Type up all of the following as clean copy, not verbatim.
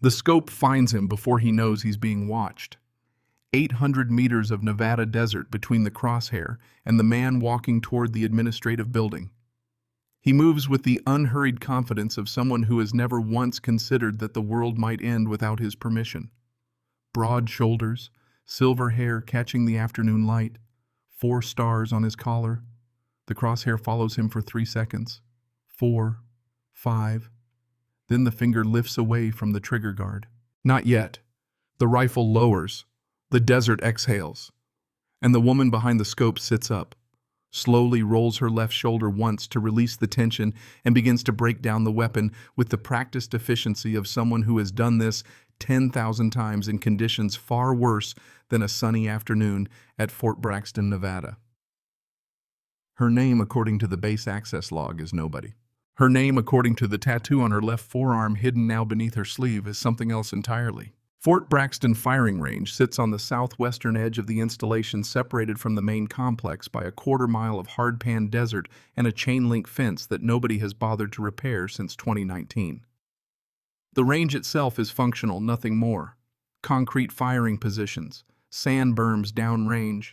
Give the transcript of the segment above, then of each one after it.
The scope finds him before he knows he's being watched. 800 meters of Nevada desert between the crosshair and the man walking toward the administrative building. He moves with the unhurried confidence of someone who has never once considered that the world might end without his permission. Broad shoulders, silver hair catching the afternoon light, 4 stars on his collar. The crosshair follows him for 3 seconds. 4, 5. Then the finger lifts away from the trigger guard. Not yet. The rifle lowers. The desert exhales. And the woman behind the scope sits up, slowly rolls her left shoulder once to release the tension, and begins to break down the weapon with the practiced efficiency of someone who has done this 10,000 times in conditions far worse than a sunny afternoon at Fort Braxton, Nevada. Her name, according to the base access log, is nobody. Her name, according to the tattoo on her left forearm hidden now beneath her sleeve, is something else entirely. Fort Braxton Firing Range sits on the southwestern edge of the installation, separated from the main complex by a quarter-mile of hard-pan desert and a chain-link fence that nobody has bothered to repair since 2019. The range itself is functional, nothing more. Concrete firing positions, sand berms downrange,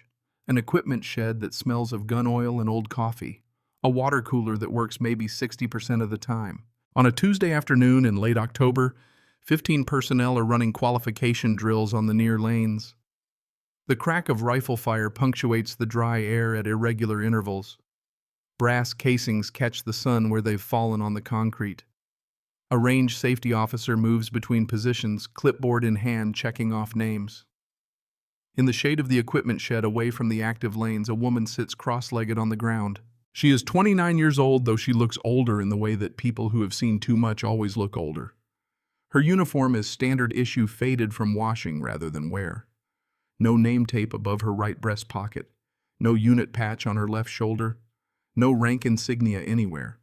an equipment shed that smells of gun oil and old coffee, a water cooler that works maybe 60% of the time. On a Tuesday afternoon in late October, 15 personnel are running qualification drills on the near lanes. The crack of rifle fire punctuates the dry air at irregular intervals. Brass casings catch the sun where they've fallen on the concrete. A range safety officer moves between positions, clipboard in hand, checking off names. In the shade of the equipment shed away from the active lanes, a woman sits cross-legged on the ground. She is 29 years old, though she looks older in the way that people who have seen too much always look older. Her uniform is standard issue, faded from washing rather than wear. No name tape above her right breast pocket, no unit patch on her left shoulder, no rank insignia anywhere.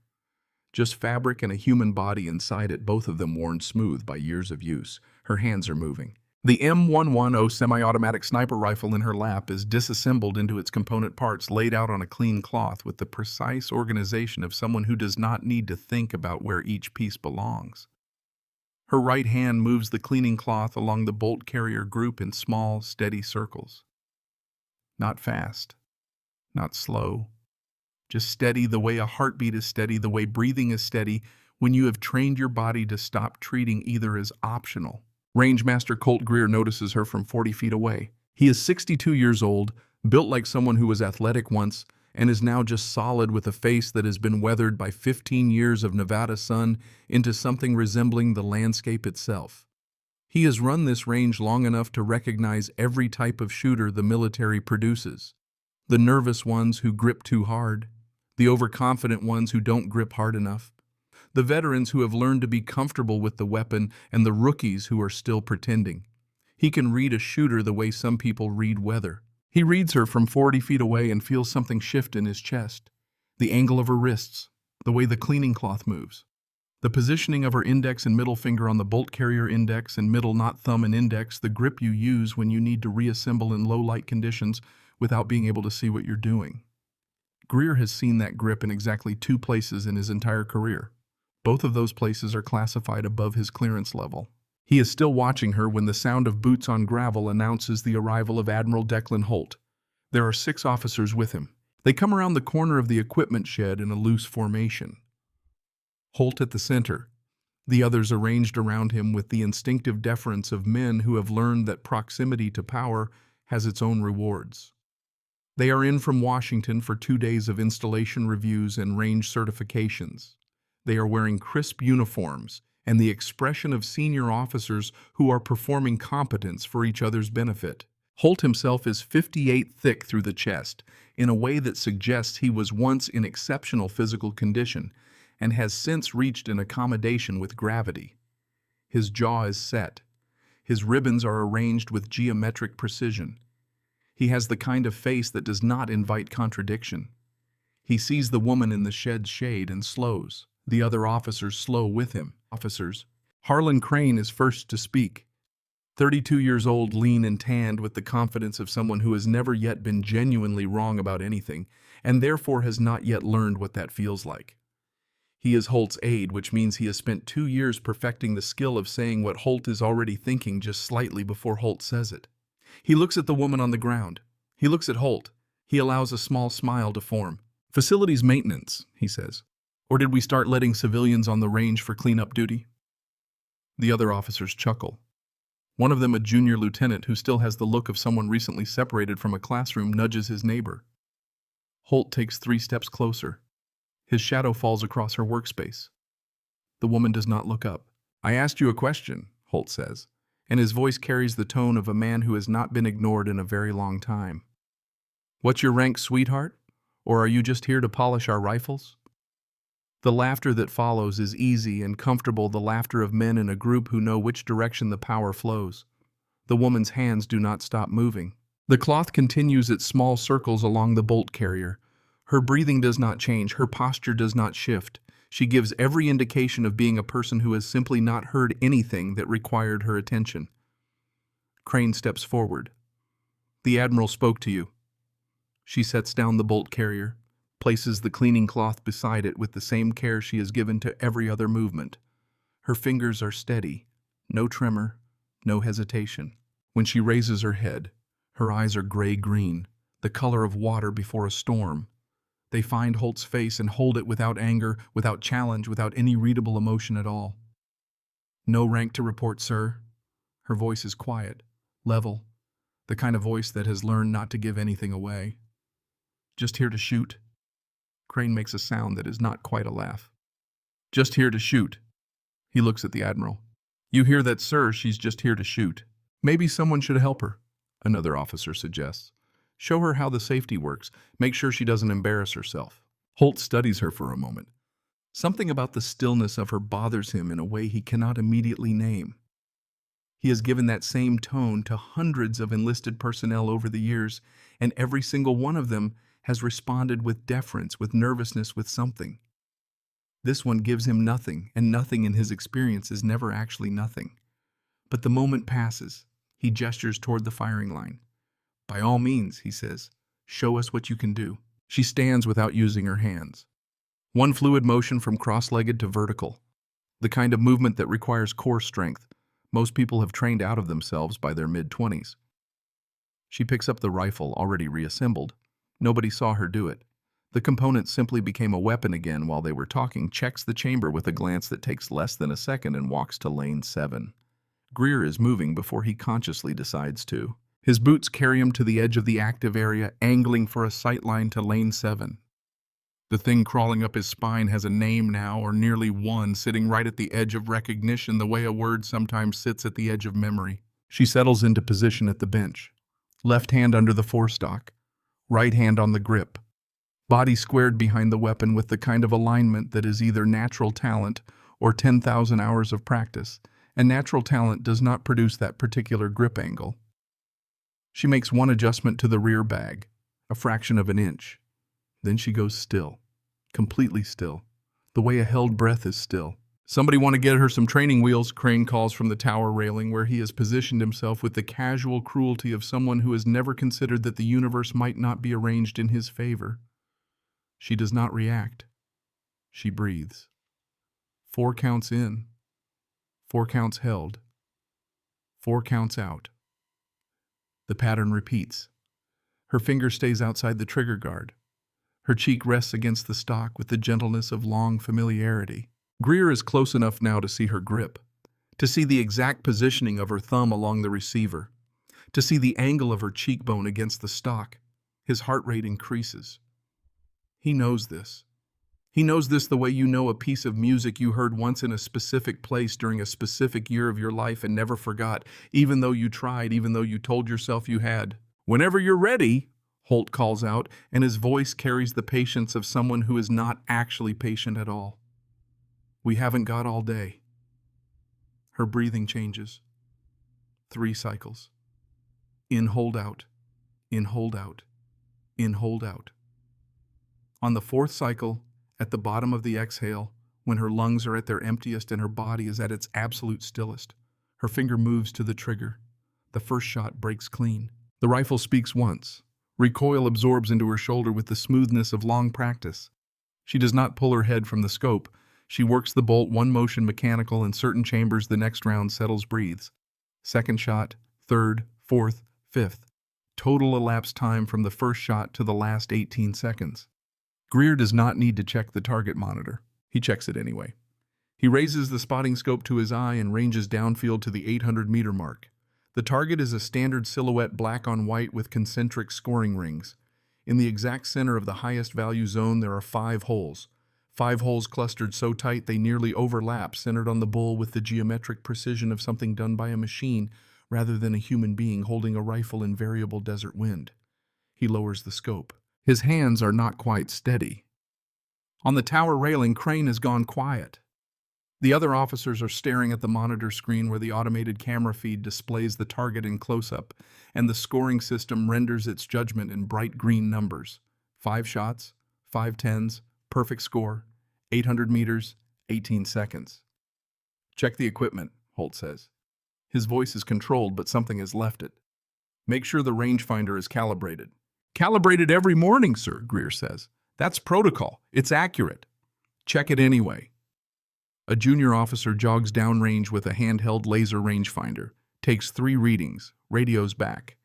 Just fabric and a human body inside it, both of them worn smooth by years of use. Her hands are moving. The M110 semi-automatic sniper rifle in her lap is disassembled into its component parts, laid out on a clean cloth with the precise organization of someone who does not need to think about where each piece belongs. Her right hand moves the cleaning cloth along the bolt carrier group in small, steady circles. Not fast, not slow, just steady the way a heartbeat is steady, the way breathing is steady when you have trained your body to stop treating either as optional. Rangemaster Colt Greer notices her from 40 feet away. He is 62 years old, built like someone who was athletic once, and is now just solid with a face that has been weathered by 15 years of Nevada sun into something resembling the landscape itself. He has run this range long enough to recognize every type of shooter the military produces. The nervous ones who grip too hard, the overconfident ones who don't grip hard enough, the veterans who have learned to be comfortable with the weapon, and the rookies who are still pretending. He can read a shooter the way some people read weather. He reads her from 40 feet away and feels something shift in his chest. The angle of her wrists, the way the cleaning cloth moves, the positioning of her index and middle finger on the bolt carrier index and middle, not thumb and index, the grip you use when you need to reassemble in low light conditions without being able to see what you're doing. Greer has seen that grip in exactly 2 places in his entire career. Both of those places are classified above his clearance level. He is still watching her when the sound of boots on gravel announces the arrival of Admiral Declan Holt. There are 6 officers with him. They come around the corner of the equipment shed in a loose formation. Holt at the center, the others arranged around him with the instinctive deference of men who have learned that proximity to power has its own rewards. They are in from Washington for 2 days of installation reviews and range certifications. They are wearing crisp uniforms and the expression of senior officers who are performing competence for each other's benefit. Holt himself is 58 thick through the chest, in a way that suggests he was once in exceptional physical condition and has since reached an accommodation with gravity. His jaw is set. His ribbons are arranged with geometric precision. He has the kind of face that does not invite contradiction. He sees the woman in the shed's shade and slows. The other officers slow with him. Officers. Harlan Crane is first to speak. 32 years old, lean and tanned, with the confidence of someone who has never yet been genuinely wrong about anything, and therefore has not yet learned what that feels like. He is Holt's aide, which means he has spent 2 years perfecting the skill of saying what Holt is already thinking just slightly before Holt says it. He looks at the woman on the ground. He looks at Holt. He allows a small smile to form. "Facilities maintenance," he says. "Or did we start letting civilians on the range for cleanup duty?" The other officers chuckle. One of them, a junior lieutenant who still has the look of someone recently separated from a classroom, nudges his neighbor. Holt takes 3 steps closer. His shadow falls across her workspace. The woman does not look up. "I asked you a question," Holt says, and his voice carries the tone of a man who has not been ignored in a very long time. "What's your rank, sweetheart? Or are you just here to polish our rifles?" The laughter that follows is easy and comfortable, the laughter of men in a group who know which direction the power flows. The woman's hands do not stop moving. The cloth continues its small circles along the bolt carrier. Her breathing does not change, her posture does not shift. She gives every indication of being a person who has simply not heard anything that required her attention. Crane steps forward. "The Admiral spoke to you." She sets down the bolt carrier, places the cleaning cloth beside it with the same care she has given to every other movement. Her fingers are steady, no tremor, no hesitation. When she raises her head, her eyes are gray-green, the color of water before a storm. They find Holt's face and hold it without anger, without challenge, without any readable emotion at all. "No rank to report, sir." Her voice is quiet, level, the kind of voice that has learned not to give anything away. "Just here to shoot." Crane makes a sound that is not quite a laugh. "Just here to shoot." He looks at the Admiral. "You hear that, sir? She's just here to shoot." "Maybe someone should help her," another officer suggests. "Show her how the safety works. Make sure she doesn't embarrass herself." Holt studies her for a moment. Something about the stillness of her bothers him in a way he cannot immediately name. He has given that same tone to hundreds of enlisted personnel over the years, and every single one of them has responded with deference, with nervousness, with something. This one gives him nothing, and nothing in his experience is never actually nothing. But the moment passes. He gestures toward the firing line. "By all means," he says, "show us what you can do." She stands without using her hands. One fluid motion from cross-legged to vertical. The kind of movement that requires core strength. Most people have trained out of themselves by their mid-20s. She picks up the rifle, already reassembled. Nobody saw her do it. The component simply became a weapon again while they were talking, checks the chamber with a glance that takes less than a second, and walks to lane 7. Greer is moving before he consciously decides to. His boots carry him to the edge of the active area, angling for a sight line to lane 7. The thing crawling up his spine has a name now, or nearly one, sitting right at the edge of recognition, the way a word sometimes sits at the edge of memory. She settles into position at the bench. Left hand under the forestock, right hand on the grip. Body squared behind the weapon with the kind of alignment that is either natural talent or 10,000 hours of practice, and natural talent does not produce that particular grip angle. She makes one adjustment to the rear bag, a fraction of an inch. Then she goes still, completely still, the way a held breath is still. "Somebody want to get her some training wheels," Crane calls from the tower railing, where he has positioned himself with the casual cruelty of someone who has never considered that the universe might not be arranged in his favor. She does not react. She breathes. 4 counts in, 4 counts held, 4 counts out. The pattern repeats. Her finger stays outside the trigger guard. Her cheek rests against the stock with the gentleness of long familiarity. Greer is close enough now to see her grip, to see the exact positioning of her thumb along the receiver, to see the angle of her cheekbone against the stock. His heart rate increases. He knows this. He knows this the way you know a piece of music you heard once in a specific place during a specific year of your life and never forgot, even though you tried, even though you told yourself you had. "Whenever you're ready," Holt calls out, and his voice carries the patience of someone who is not actually patient at all. "We haven't got all day." Her breathing changes. 3 cycles. In, hold out. In, hold out. In, hold out. On the 4th cycle, at the bottom of the exhale, when her lungs are at their emptiest and her body is at its absolute stillest, her finger moves to the trigger. The first shot breaks clean. The rifle speaks once. Recoil absorbs into her shoulder with the smoothness of long practice. She does not pull her head from the scope, She works the bolt, one motion mechanical in certain chambers, the next round settles, breathes. Second shot, third, fourth, fifth. Total elapsed time from the first shot to the last 18 seconds. Greer does not need to check the target monitor. He checks it anyway. He raises the spotting scope to his eye and ranges downfield to the 800-meter mark. The target is a standard silhouette, black on white with concentric scoring rings. In the exact center of the highest value zone, there are 5 holes. 5 holes clustered so tight they nearly overlap, centered on the bull with the geometric precision of something done by a machine rather than a human being holding a rifle in variable desert wind. He lowers the scope. His hands are not quite steady. On the tower railing, Crane has gone quiet. The other officers are staring at the monitor screen where the automated camera feed displays the target in close-up, and the scoring system renders its judgment in bright green numbers. 5 shots, 5 tens, perfect score, 800 meters, 18 seconds. Check the equipment, Holt says. His voice is controlled, but something has left it. Make sure the rangefinder is calibrated. Calibrated every morning, sir, Greer says. That's protocol. It's accurate. Check it anyway. A junior officer jogs downrange with a handheld laser rangefinder, takes 3 readings, radios back.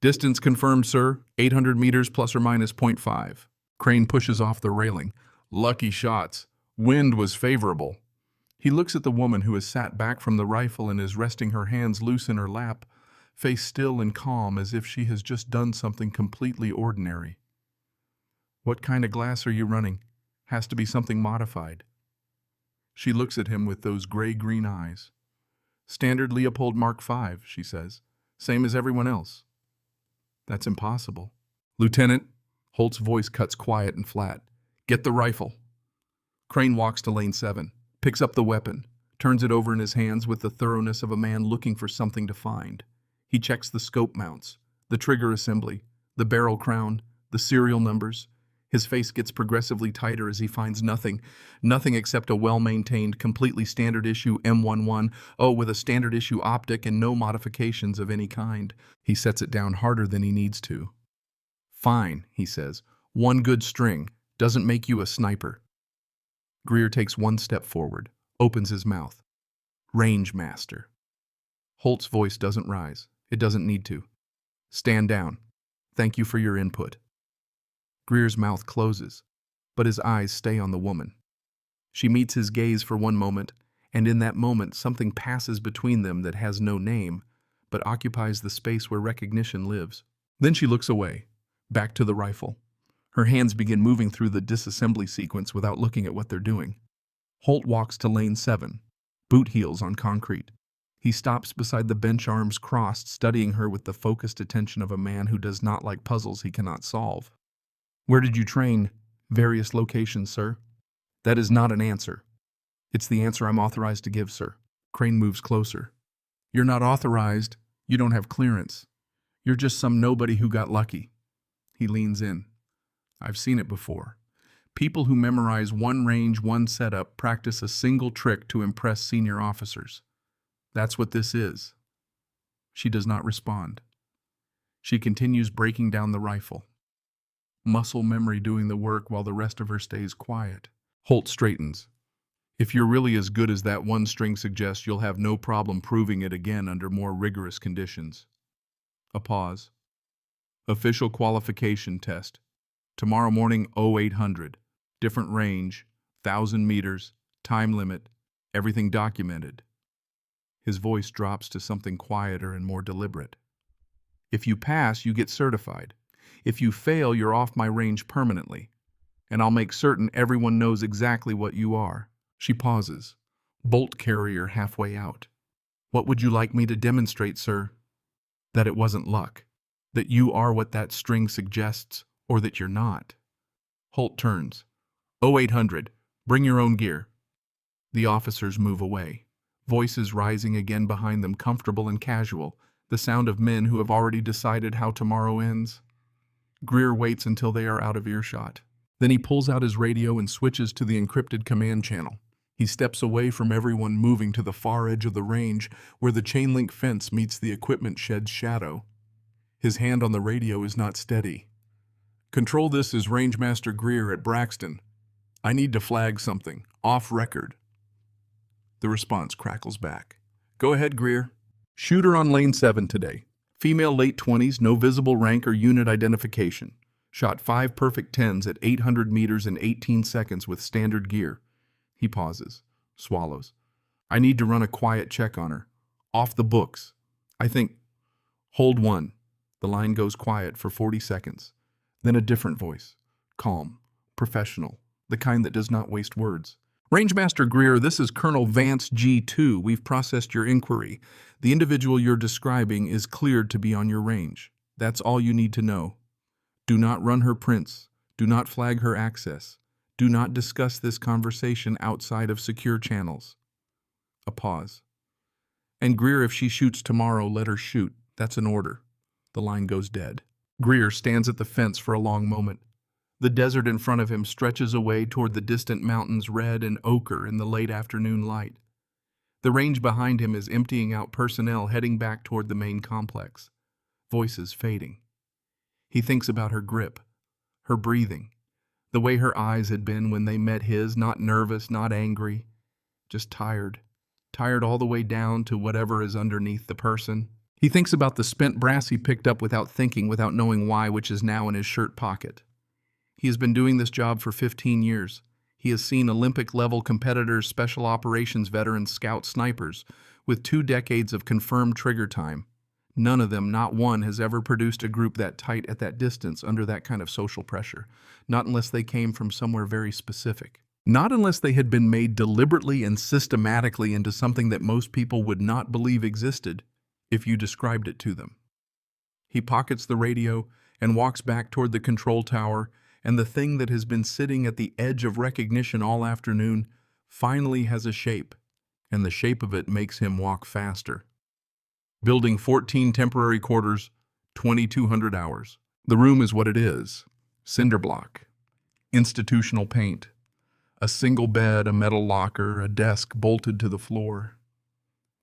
Distance confirmed, sir, 800 meters plus or minus .5. Crane pushes off the railing. Lucky shots. Wind was favorable. He looks at the woman who has sat back from the rifle and is resting her hands loose in her lap, face still and calm as if she has just done something completely ordinary. What kind of glass are you running? Has to be something modified. She looks at him with those gray-green eyes. Standard Leopold Mark V, she says. Same as everyone else. That's impossible. Lieutenant, Holt's voice cuts quiet and flat. Get the rifle. Crane walks to lane 7, picks up the weapon, turns it over in his hands with the thoroughness of a man looking for something to find. He checks the scope mounts, the trigger assembly, the barrel crown, the serial numbers. His face gets progressively tighter as he finds nothing except a well-maintained, completely standard-issue M11 with a standard-issue optic and no modifications of any kind. He sets it down harder than he needs to. Fine, he says. 1 good string. Doesn't make you a sniper. Greer takes 1 step forward, opens his mouth. Range master. Holt's voice doesn't rise. It doesn't need to. Stand down. Thank you for your input. Greer's mouth closes, but his eyes stay on the woman. She meets his gaze for 1 moment, and in that moment something passes between them that has no name, but occupies the space where recognition lives. Then she looks away, back to the rifle. Her hands begin moving through the disassembly sequence without looking at what they're doing. Holt walks to lane 7, boot heels on concrete. He stops beside the bench, arms crossed, studying her with the focused attention of a man who does not like puzzles he cannot solve. Where did you train? Various locations, sir. That is not an answer. It's the answer I'm authorized to give, sir. Crane moves closer. You're not authorized. You don't have clearance. You're just some nobody who got lucky. He leans in. I've seen it before. People who memorize 1 range, 1 setup practice a single trick to impress senior officers. That's what this is. She does not respond. She continues breaking down the rifle. Muscle memory doing the work while the rest of her stays quiet. Holt straightens. If you're really as good as that 1 string suggests, you'll have no problem proving it again under more rigorous conditions. A pause. Official qualification test. Tomorrow morning, 0800. Different range, 1,000 meters, time limit, everything documented. His voice drops to something quieter and more deliberate. If you pass, you get certified. If you fail, you're off my range permanently, and I'll make certain everyone knows exactly what you are. She pauses, bolt carrier halfway out. What would you like me to demonstrate, sir? That it wasn't luck, that you are what that string suggests, or that you're not. Holt turns. 0800, bring your own gear. The officers move away, voices rising again behind them, comfortable and casual, the sound of men who have already decided how tomorrow ends. Greer waits until they are out of earshot. Then he pulls out his radio and switches to the encrypted command channel. He steps away from everyone, moving to the far edge of the range where the chain-link fence meets the equipment shed's shadow. His hand on the radio is not steady. Control, this is Rangemaster Greer at Braxton. I need to flag something. Off record. The response crackles back. Go ahead, Greer. Shooter on lane 7 today. Female late 20s, no visible rank or unit identification. Shot 5 perfect 10s at 800 meters in 18 seconds with standard gear. He pauses, swallows. I need to run a quiet check on her. Off the books. I think, hold 1. The line goes quiet for 40 seconds. Then a different voice. Calm, professional, the kind that does not waste words. Rangemaster Greer, this is Colonel Vance G2. We've processed your inquiry. The individual you're describing is cleared to be on your range. That's all you need to know. Do not run her prints. Do not flag her access. Do not discuss this conversation outside of secure channels. A pause. And Greer, if she shoots tomorrow, let her shoot. That's an order. The line goes dead. Greer stands at the fence for a long moment. The desert in front of him stretches away toward the distant mountains, red and ochre in the late afternoon light. The range behind him is emptying out personnel heading back toward the main complex. Voices fading. He thinks about her grip, her breathing, the way her eyes had been when they met his, not nervous, not angry, just tired. Tired all the way down to whatever is underneath the person. He thinks about the spent brass he picked up without thinking, without knowing why, which is now in his shirt pocket. He has been doing this job for 15 years. He has seen Olympic-level competitors, special operations veterans, scout snipers, with 2 decades of confirmed trigger time. None of them, not one, has ever produced a group that tight at that distance under that kind of social pressure. Not unless they came from somewhere very specific. Not unless they had been made deliberately and systematically into something that most people would not believe existed if you described it to them. He pockets the radio and walks back toward the control tower, and the thing that has been sitting at the edge of recognition all afternoon finally has a shape, and the shape of it makes him walk faster. Building 14 temporary quarters, 2,200 hours. The room is what it is. Cinder block. Institutional paint. A single bed, a metal locker, a desk bolted to the floor.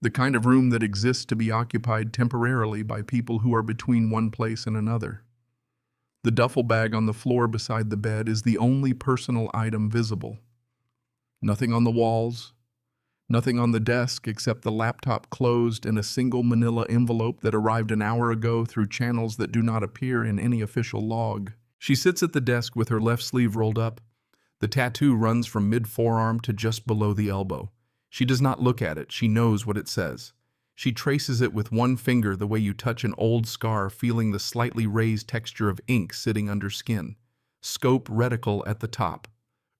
The kind of room that exists to be occupied temporarily by people who are between one place and another. The duffel bag on the floor beside the bed is the only personal item visible. Nothing on the walls, nothing on the desk except the laptop closed in a single manila envelope that arrived an hour ago through channels that do not appear in any official log. She sits at the desk with her left sleeve rolled up. The tattoo runs from mid-forearm to just below the elbow. She does not look at it. She knows what it says. She traces it with one finger the way you touch an old scar, feeling the slightly raised texture of ink sitting under skin. Scope reticle at the top.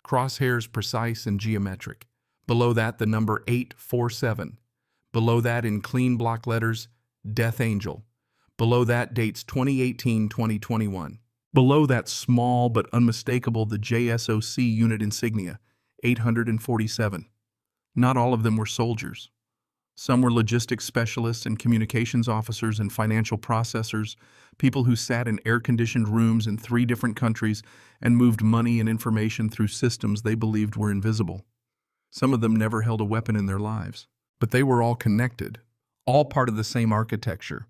Crosshairs precise and geometric. Below that, the number 847. Below that, in clean block letters, Death Angel. Below that, dates 2018-2021. Below that, small but unmistakable, the JSOC unit insignia, 847. Not all of them were soldiers. Some were logistics specialists and communications officers and financial processors, people who sat in air-conditioned rooms in 3 different countries and moved money and information through systems they believed were invisible. Some of them never held a weapon in their lives, but they were all connected, all part of the same architecture,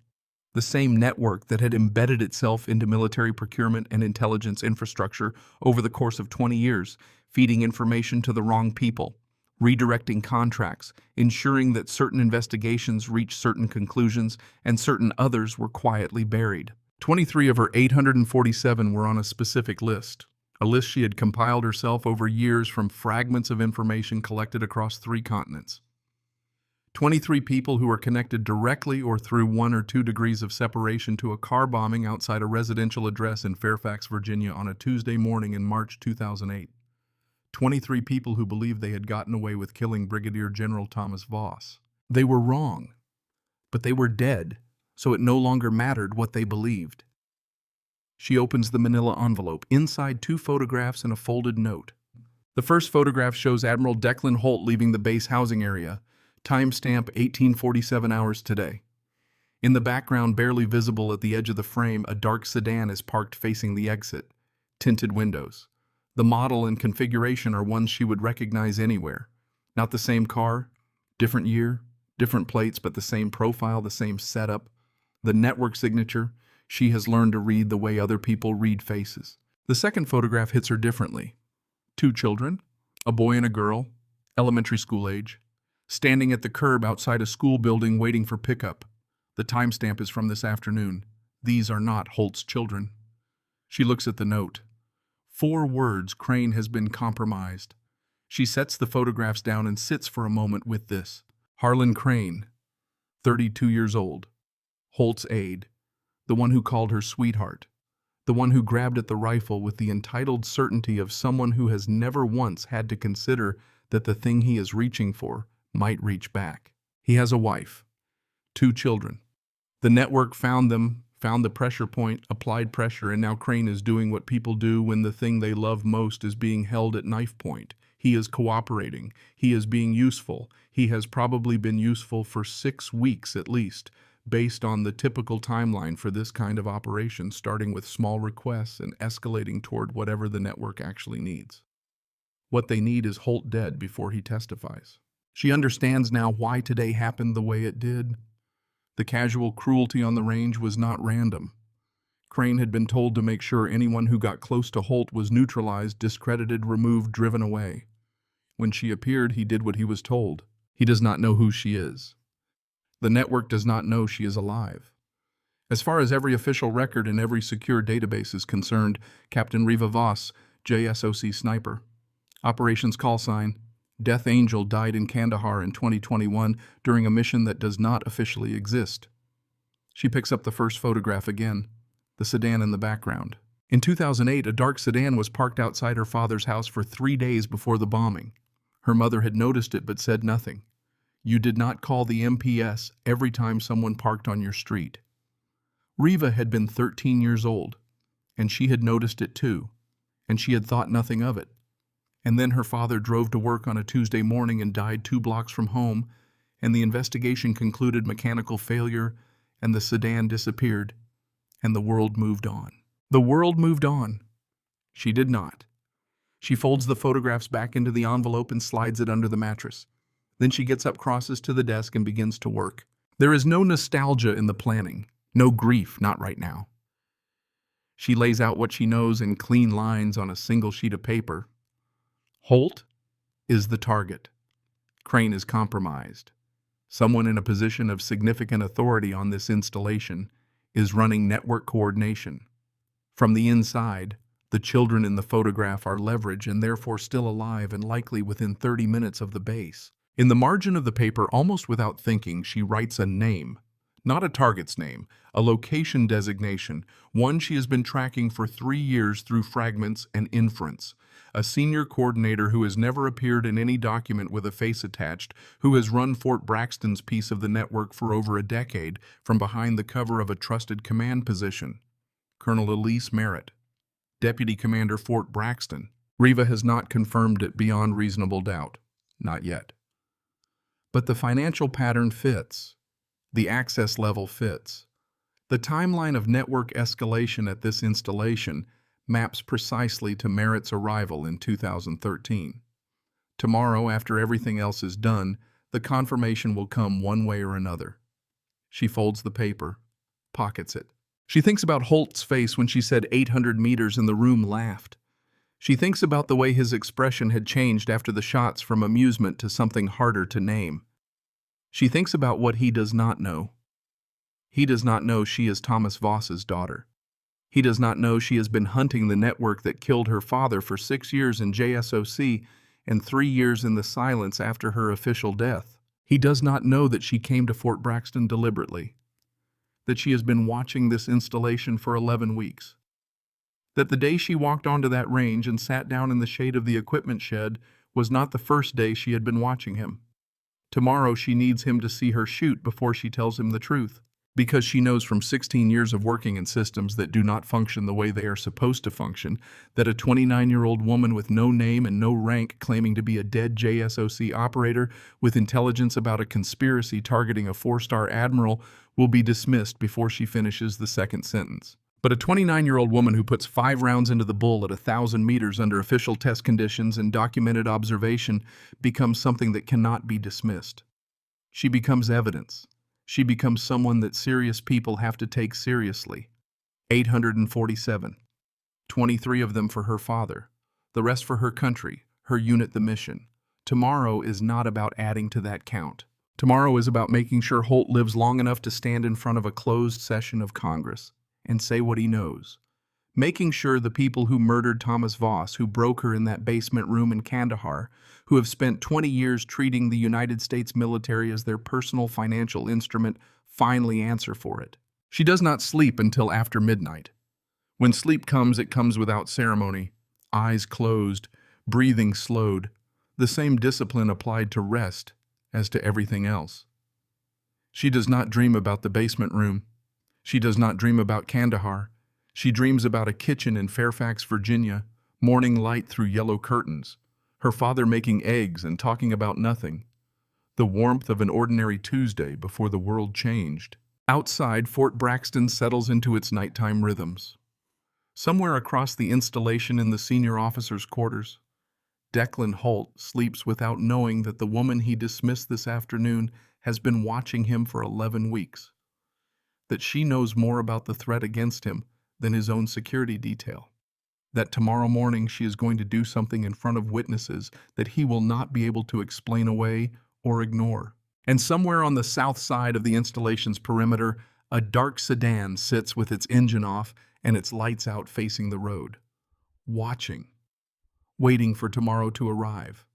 the same network that had embedded itself into military procurement and intelligence infrastructure over the course of 20 years, feeding information to the wrong people, redirecting contracts, ensuring that certain investigations reached certain conclusions and certain others were quietly buried. 23 of her 847 were on a specific list, a list she had compiled herself over years from fragments of information collected across 3 continents. 23 people who were connected directly or through 1 or 2 degrees of separation to a car bombing outside a residential address in Fairfax, Virginia on a Tuesday morning in March 2008. 23 people who believed they had gotten away with killing Brigadier General Thomas Voss. They were wrong, but they were dead, so it no longer mattered what they believed. She opens the manila envelope, inside 2 photographs and a folded note. The first photograph shows Admiral Declan Holt leaving the base housing area, timestamp 1847 hours today. In the background, barely visible at the edge of the frame, a dark sedan is parked facing the exit, tinted windows. The model and configuration are ones she would recognize anywhere. Not the same car, different year, different plates, but the same profile, the same setup. The network signature, she has learned to read the way other people read faces. The second photograph hits her differently. 2 children, a boy and a girl, elementary school age, standing at the curb outside a school building waiting for pickup. The timestamp is from this afternoon. These are not Holt's children. She looks at the note. 4 words: Crane has been compromised. She sets the photographs down and sits for a moment with this. Harlan Crane, 32 years old. Holt's aide. The one who called her sweetheart. The one who grabbed at the rifle with the entitled certainty of someone who has never once had to consider that the thing he is reaching for might reach back. He has a wife, 2 children. The network found them, found the pressure point, applied pressure, and now Crane is doing what people do when the thing they love most is being held at knife point. He is cooperating. He is being useful. He has probably been useful for 6 weeks at least, based on the typical timeline for this kind of operation, starting with small requests and escalating toward whatever the network actually needs. What they need is Holt dead before he testifies. She understands now why today happened the way it did. The casual cruelty on the range was not random. Crane had been told to make sure anyone who got close to Holt was neutralized, discredited, removed, driven away. When she appeared, he did what he was told. He does not know who she is. The network does not know she is alive. As far as every official record in every secure database is concerned, Captain Reva Voss, JSOC sniper. Operations call sign, Death Angel, died in Kandahar in 2021 during a mission that does not officially exist. She picks up the first photograph again, the sedan in the background. In 2008, a dark sedan was parked outside her father's house for 3 days before the bombing. Her mother had noticed it but said nothing. You did not call the MPS every time someone parked on your street. Reva had been 13 years old, and she had noticed it too, and she had thought nothing of it. And then her father drove to work on a Tuesday morning and died 2 blocks from home, and the investigation concluded mechanical failure, and the sedan disappeared, and the world moved on. The world moved on. She did not. She folds the photographs back into the envelope and slides it under the mattress. Then she gets up, crosses to the desk, and begins to work. There is no nostalgia in the planning, no grief, not right now. She lays out what she knows in clean lines on a single sheet of paper. Holt is the target. Crane is compromised. Someone in a position of significant authority on this installation is running network coordination. From the inside, the children in the photograph are leverage and therefore still alive and likely within 30 minutes of the base. In the margin of the paper, almost without thinking, she writes a name. Not a target's name, a location designation, one she has been tracking for 3 years through fragments and inference. A senior coordinator who has never appeared in any document with a face attached, who has run Fort Braxton's piece of the network for over a decade from behind the cover of a trusted command position. Colonel Elise Merritt, Deputy Commander Fort Braxton. Reva has not confirmed it beyond reasonable doubt. Not yet. But the financial pattern fits. The access level fits. The timeline of network escalation at this installation maps precisely to Merritt's arrival in 2013. Tomorrow, after everything else is done, the confirmation will come one way or another. She folds the paper, pockets it. She thinks about Holt's face when she said 800 meters and the room laughed. She thinks about the way his expression had changed after the shots from amusement to something harder to name. She thinks about what he does not know. He does not know she is Thomas Voss's daughter. He does not know she has been hunting the network that killed her father for 6 years in JSOC and 3 years in the silence after her official death. He does not know that she came to Fort Braxton deliberately, that she has been watching this installation for 11 weeks, that the day she walked onto that range and sat down in the shade of the equipment shed was not the first day she had been watching him. Tomorrow she needs him to see her shoot before she tells him the truth, because she knows from 16 years of working in systems that do not function the way they are supposed to function, that a 29-year-old woman with no name and no rank claiming to be a dead JSOC operator with intelligence about a conspiracy targeting a 4-star admiral will be dismissed before she finishes the second sentence. But a 29-year-old woman who puts 5 rounds into the bull at 1,000 meters under official test conditions and documented observation becomes something that cannot be dismissed. She becomes evidence. She becomes someone that serious people have to take seriously. 847. 23 of them for her father. The rest for her country, her unit, the mission. Tomorrow is not about adding to that count. Tomorrow is about making sure Holt lives long enough to stand in front of a closed session of Congress and say what he knows. Making sure the people who murdered Thomas Voss, who broke her in that basement room in Kandahar, who have spent 20 years treating the United States military as their personal financial instrument, finally answer for it. She does not sleep until after midnight. When sleep comes, it comes without ceremony, eyes closed, breathing slowed, the same discipline applied to rest as to everything else. She does not dream about the basement room. She does not dream about Kandahar. She dreams about a kitchen in Fairfax, Virginia, morning light through yellow curtains, her father making eggs and talking about nothing, the warmth of an ordinary Tuesday before the world changed. Outside, Fort Braxton settles into its nighttime rhythms. Somewhere across the installation in the senior officers' quarters, Declan Holt sleeps without knowing that the woman he dismissed this afternoon has been watching him for 11 weeks, that she knows more about the threat against him than his own security detail, that tomorrow morning she is going to do something in front of witnesses that he will not be able to explain away or ignore. And somewhere on the south side of the installation's perimeter, a dark sedan sits with its engine off and its lights out facing the road, watching, waiting for tomorrow to arrive.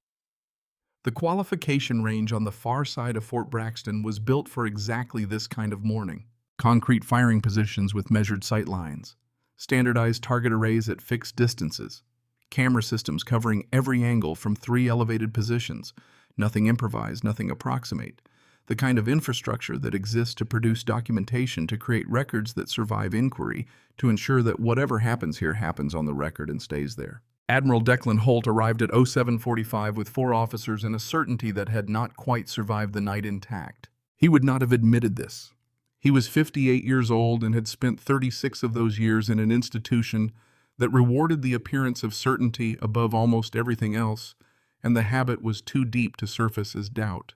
The qualification range on the far side of Fort Braxton was built for exactly this kind of morning. Concrete firing positions with measured sight lines, standardized target arrays at fixed distances, camera systems covering every angle from 3 elevated positions, nothing improvised, nothing approximate, the kind of infrastructure that exists to produce documentation, to create records that survive inquiry, to ensure that whatever happens here happens on the record and stays there. Admiral Declan Holt arrived at 0745 with 4 officers and a certainty that had not quite survived the night intact. He would not have admitted this. He was 58 years old and had spent 36 of those years in an institution that rewarded the appearance of certainty above almost everything else, and the habit was too deep to surface as doubt.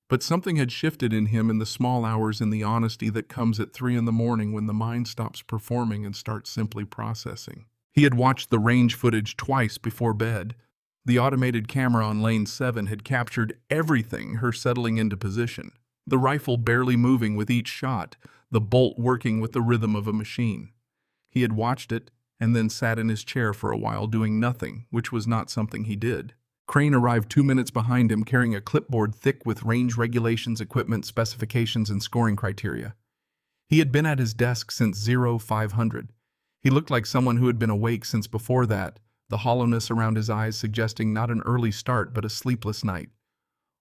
But something had shifted in him in the small hours, in the honesty that comes at 3 in the morning when the mind stops performing and starts simply processing. He had watched the range footage twice before bed. The automated camera on lane 7 had captured everything, her settling into position, the rifle barely moving with each shot, the bolt working with the rhythm of a machine. He had watched it and then sat in his chair for a while doing nothing, which was not something he did. Crane arrived 2 minutes behind him, carrying a clipboard thick with range regulations, equipment specifications, and scoring criteria. He had been at his desk since 0500. He looked like someone who had been awake since before that, the hollowness around his eyes suggesting not an early start but a sleepless night.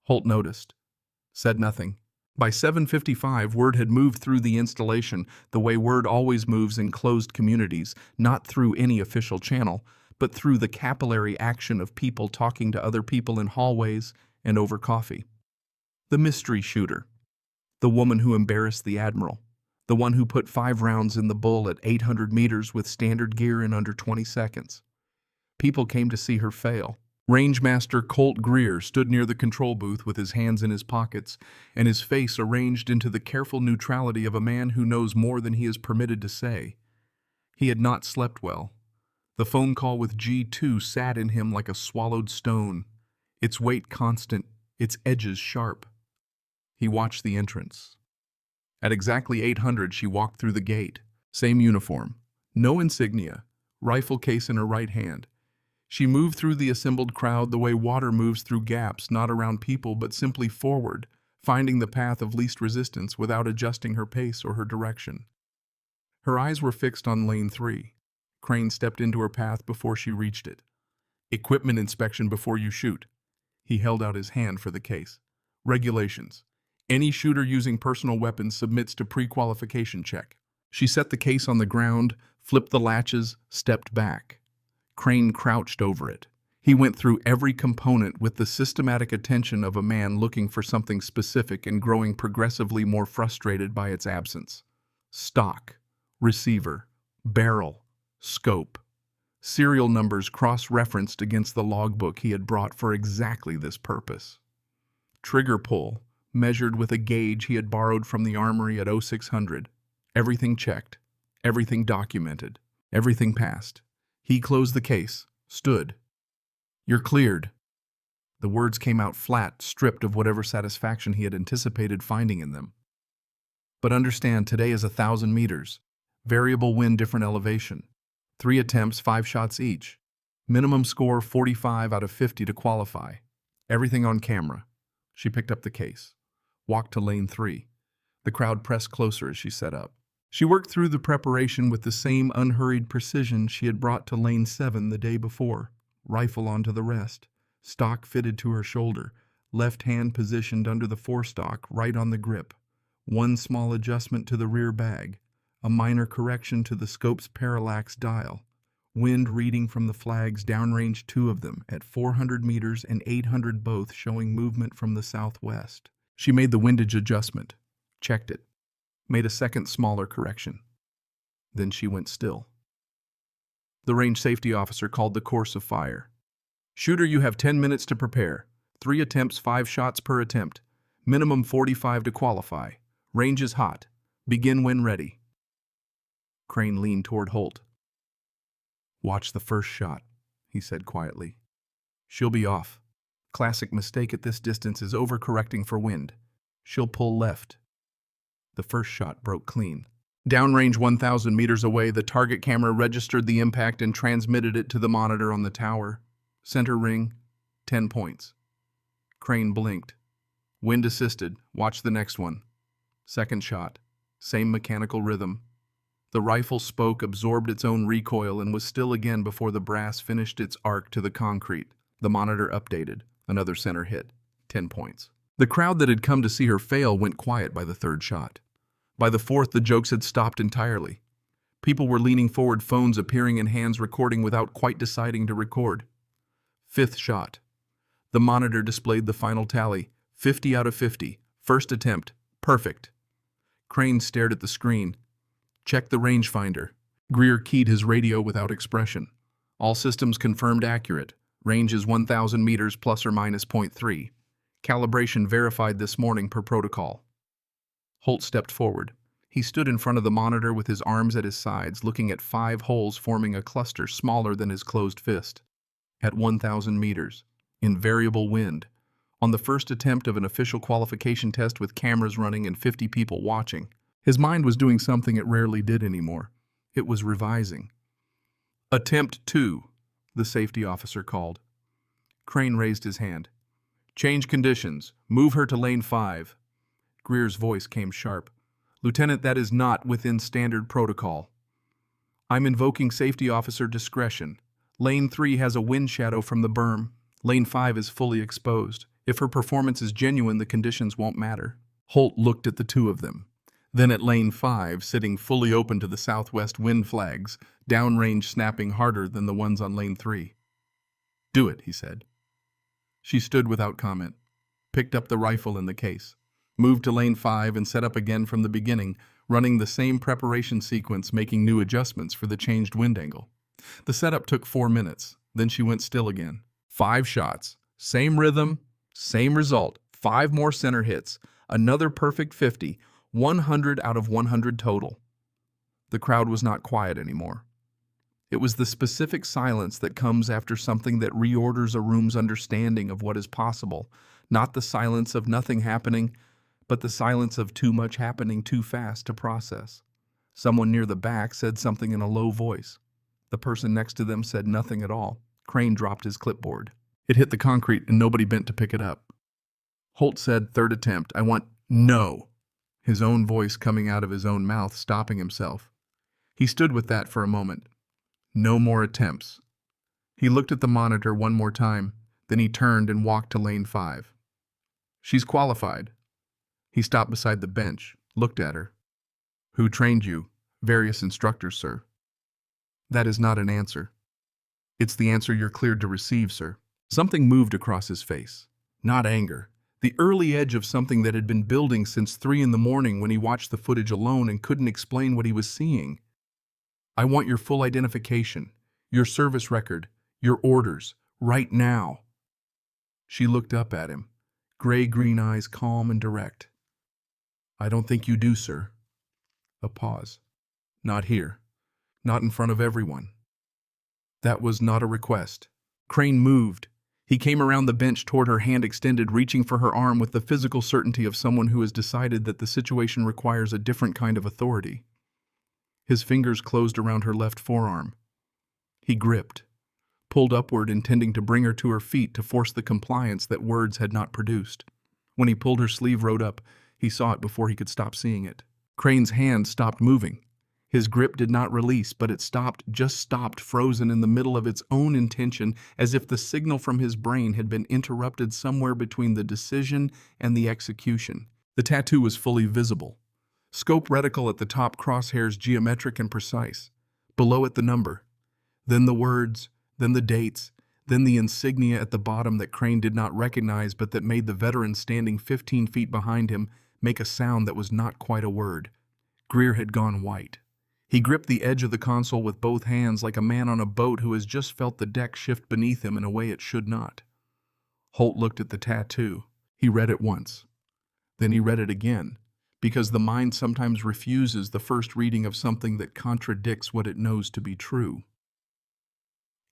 Holt noticed, said nothing. By 7:55, word had moved through the installation the way word always moves in closed communities, not through any official channel, but through the capillary action of people talking to other people in hallways and over coffee. The mystery shooter. The woman who embarrassed the Admiral. The one who put 5 rounds in the bull at 800 meters with standard gear in under 20 seconds. People came to see her fail. Rangemaster Colt Greer stood near the control booth with his hands in his pockets and his face arranged into the careful neutrality of a man who knows more than he is permitted to say. He had not slept well. The phone call with G2 sat in him like a swallowed stone, its weight constant, its edges sharp. He watched the entrance. At exactly 800, she walked through the gate. Same uniform, no insignia, rifle case in her right hand. She moved through the assembled crowd the way water moves through gaps, not around people, but simply forward, finding the path of least resistance without adjusting her pace or her direction. Her eyes were fixed on lane 3. Crane stepped into her path before she reached it. Equipment inspection before you shoot. He held out his hand for the case. Regulations. Any shooter using personal weapons submits to pre-qualification check. She set the case on the ground, flipped the latches, stepped back. Crane crouched over it. He went through every component with the systematic attention of a man looking for something specific and growing progressively more frustrated by its absence. Stock, receiver, barrel, scope. Serial numbers cross-referenced against the logbook he had brought for exactly this purpose. Trigger pull, measured with a gauge he had borrowed from the armory at 0600. Everything checked, everything documented, everything passed. He closed the case, stood. "You're cleared." The words came out flat, stripped of whatever satisfaction he had anticipated finding in them. "But understand, today is 1,000 meters. Variable wind, different elevation. 3 attempts, 5 shots each. Minimum score 45 out of 50 to qualify. Everything on camera." She picked up the case. Walked to lane 3. The crowd pressed closer as she set up. She worked through the preparation with the same unhurried precision she had brought to lane 7 the day before. Rifle onto the rest. Stock fitted to her shoulder. Left hand positioned under the forestock, right on the grip. One small adjustment to the rear bag. A minor correction to the scope's parallax dial. Wind reading from the flags, downrange 2 of them, at 400 meters and 800 both, showing movement from the southwest. She made the windage adjustment. Checked it. Made a second smaller correction. Then she went still. The range safety officer called the course of fire. "Shooter, you have 10 minutes to prepare. 3 attempts, 5 shots per attempt. Minimum 45 to qualify. Range is hot. Begin when ready." Crane leaned toward Holt. "Watch the first shot," he said quietly. "She'll be off. Classic mistake at this distance is overcorrecting for wind. She'll pull left." The first shot broke clean. Downrange 1,000 meters away, the target camera registered the impact and transmitted it to the monitor on the tower. Center ring, 10 points. Crane blinked. "Wind assisted. Watch the next one." Second shot. Same mechanical rhythm. The rifle spoke, absorbed its own recoil, and was still again before the brass finished its arc to the concrete. The monitor updated. Another center hit. 10 points. The crowd that had come to see her fail went quiet by the third shot. By the fourth, the jokes had stopped entirely. People were leaning forward, phones appearing in hands, recording without quite deciding to record. Fifth shot. The monitor displayed the final tally. 50 out of 50. First attempt. Perfect. Crane stared at the screen. "Check the rangefinder." Greer keyed his radio without expression. "All systems confirmed accurate. Range is 1,000 meters plus or minus .3. Calibration verified this morning per protocol." Holt stepped forward. He stood in front of the monitor with his arms at his sides, looking at 5 holes forming a cluster smaller than his closed fist. At 1,000 meters, in variable wind, on the first attempt of an official qualification test with cameras running and 50 people watching. His mind was doing something it rarely did anymore. It was revising. "Attempt 2, the safety officer called. Crane raised his hand. "Change conditions. Move her to lane 5. Greer's voice came sharp. "Lieutenant, that is not within standard protocol. I'm invoking safety officer discretion. Lane 3 has a wind shadow from the berm. Lane 5 is fully exposed. If her performance is genuine, the conditions won't matter." Holt looked at the two of them. Then at lane 5, sitting fully open to the southwest wind flags, downrange snapping harder than the ones on lane 3. "Do it," he said. She stood without comment, picked up the rifle in the case, moved to lane 5 and set up again from the beginning, running the same preparation sequence, making new adjustments for the changed wind angle. The setup took 4 minutes, then she went still again. 5 shots, same rhythm, same result, 5 more center hits, another perfect 50, 100 out of 100 total. The crowd was not quiet anymore. It was the specific silence that comes after something that reorders a room's understanding of what is possible, not the silence of nothing happening, but the silence of too much happening too fast to process. Someone near the back said something in a low voice. The person next to them said nothing at all. Crane dropped his clipboard. It hit the concrete and nobody bent to pick it up. Holt said, "Third attempt. I want no." His own voice coming out of his own mouth, stopping himself. He stood with that for a moment. No more attempts. He looked at the monitor one more time, then he turned and walked to lane 5. "She's qualified." He stopped beside the bench, looked at her. "Who trained you?" "Various instructors, sir." "That is not an answer." "It's the answer you're cleared to receive, sir." Something moved across his face. Not anger. The early edge of something that had been building since 3 in the morning when he watched the footage alone and couldn't explain what he was seeing. "I want your full identification, your service record, your orders, right now." She looked up at him, gray-green eyes calm and direct. "I don't think you do, sir." A pause. "Not here. Not in front of everyone." That was not a request. Crane moved. He came around the bench toward her, hand extended, reaching for her arm with the physical certainty of someone who has decided that the situation requires a different kind of authority. His fingers closed around her left forearm. He gripped, pulled upward, intending to bring her to her feet to force the compliance that words had not produced. When he pulled her sleeve road up, he saw it before he could stop seeing it. Crane's hand stopped moving. His grip did not release, but it stopped, just stopped, frozen in the middle of its own intention, as if the signal from his brain had been interrupted somewhere between the decision and the execution. The tattoo was fully visible. Scope reticle at the top, crosshairs geometric and precise. Below it the number. Then the words, then the dates, then the insignia at the bottom that Crane did not recognize, but that made the veteran standing 15 feet behind him make a sound that was not quite a word. Greer had gone white. He gripped the edge of the console with both hands like a man on a boat who has just felt the deck shift beneath him in a way it should not. Holt looked at the tattoo. He read it once. Then he read it again, because the mind sometimes refuses the first reading of something that contradicts what it knows to be true.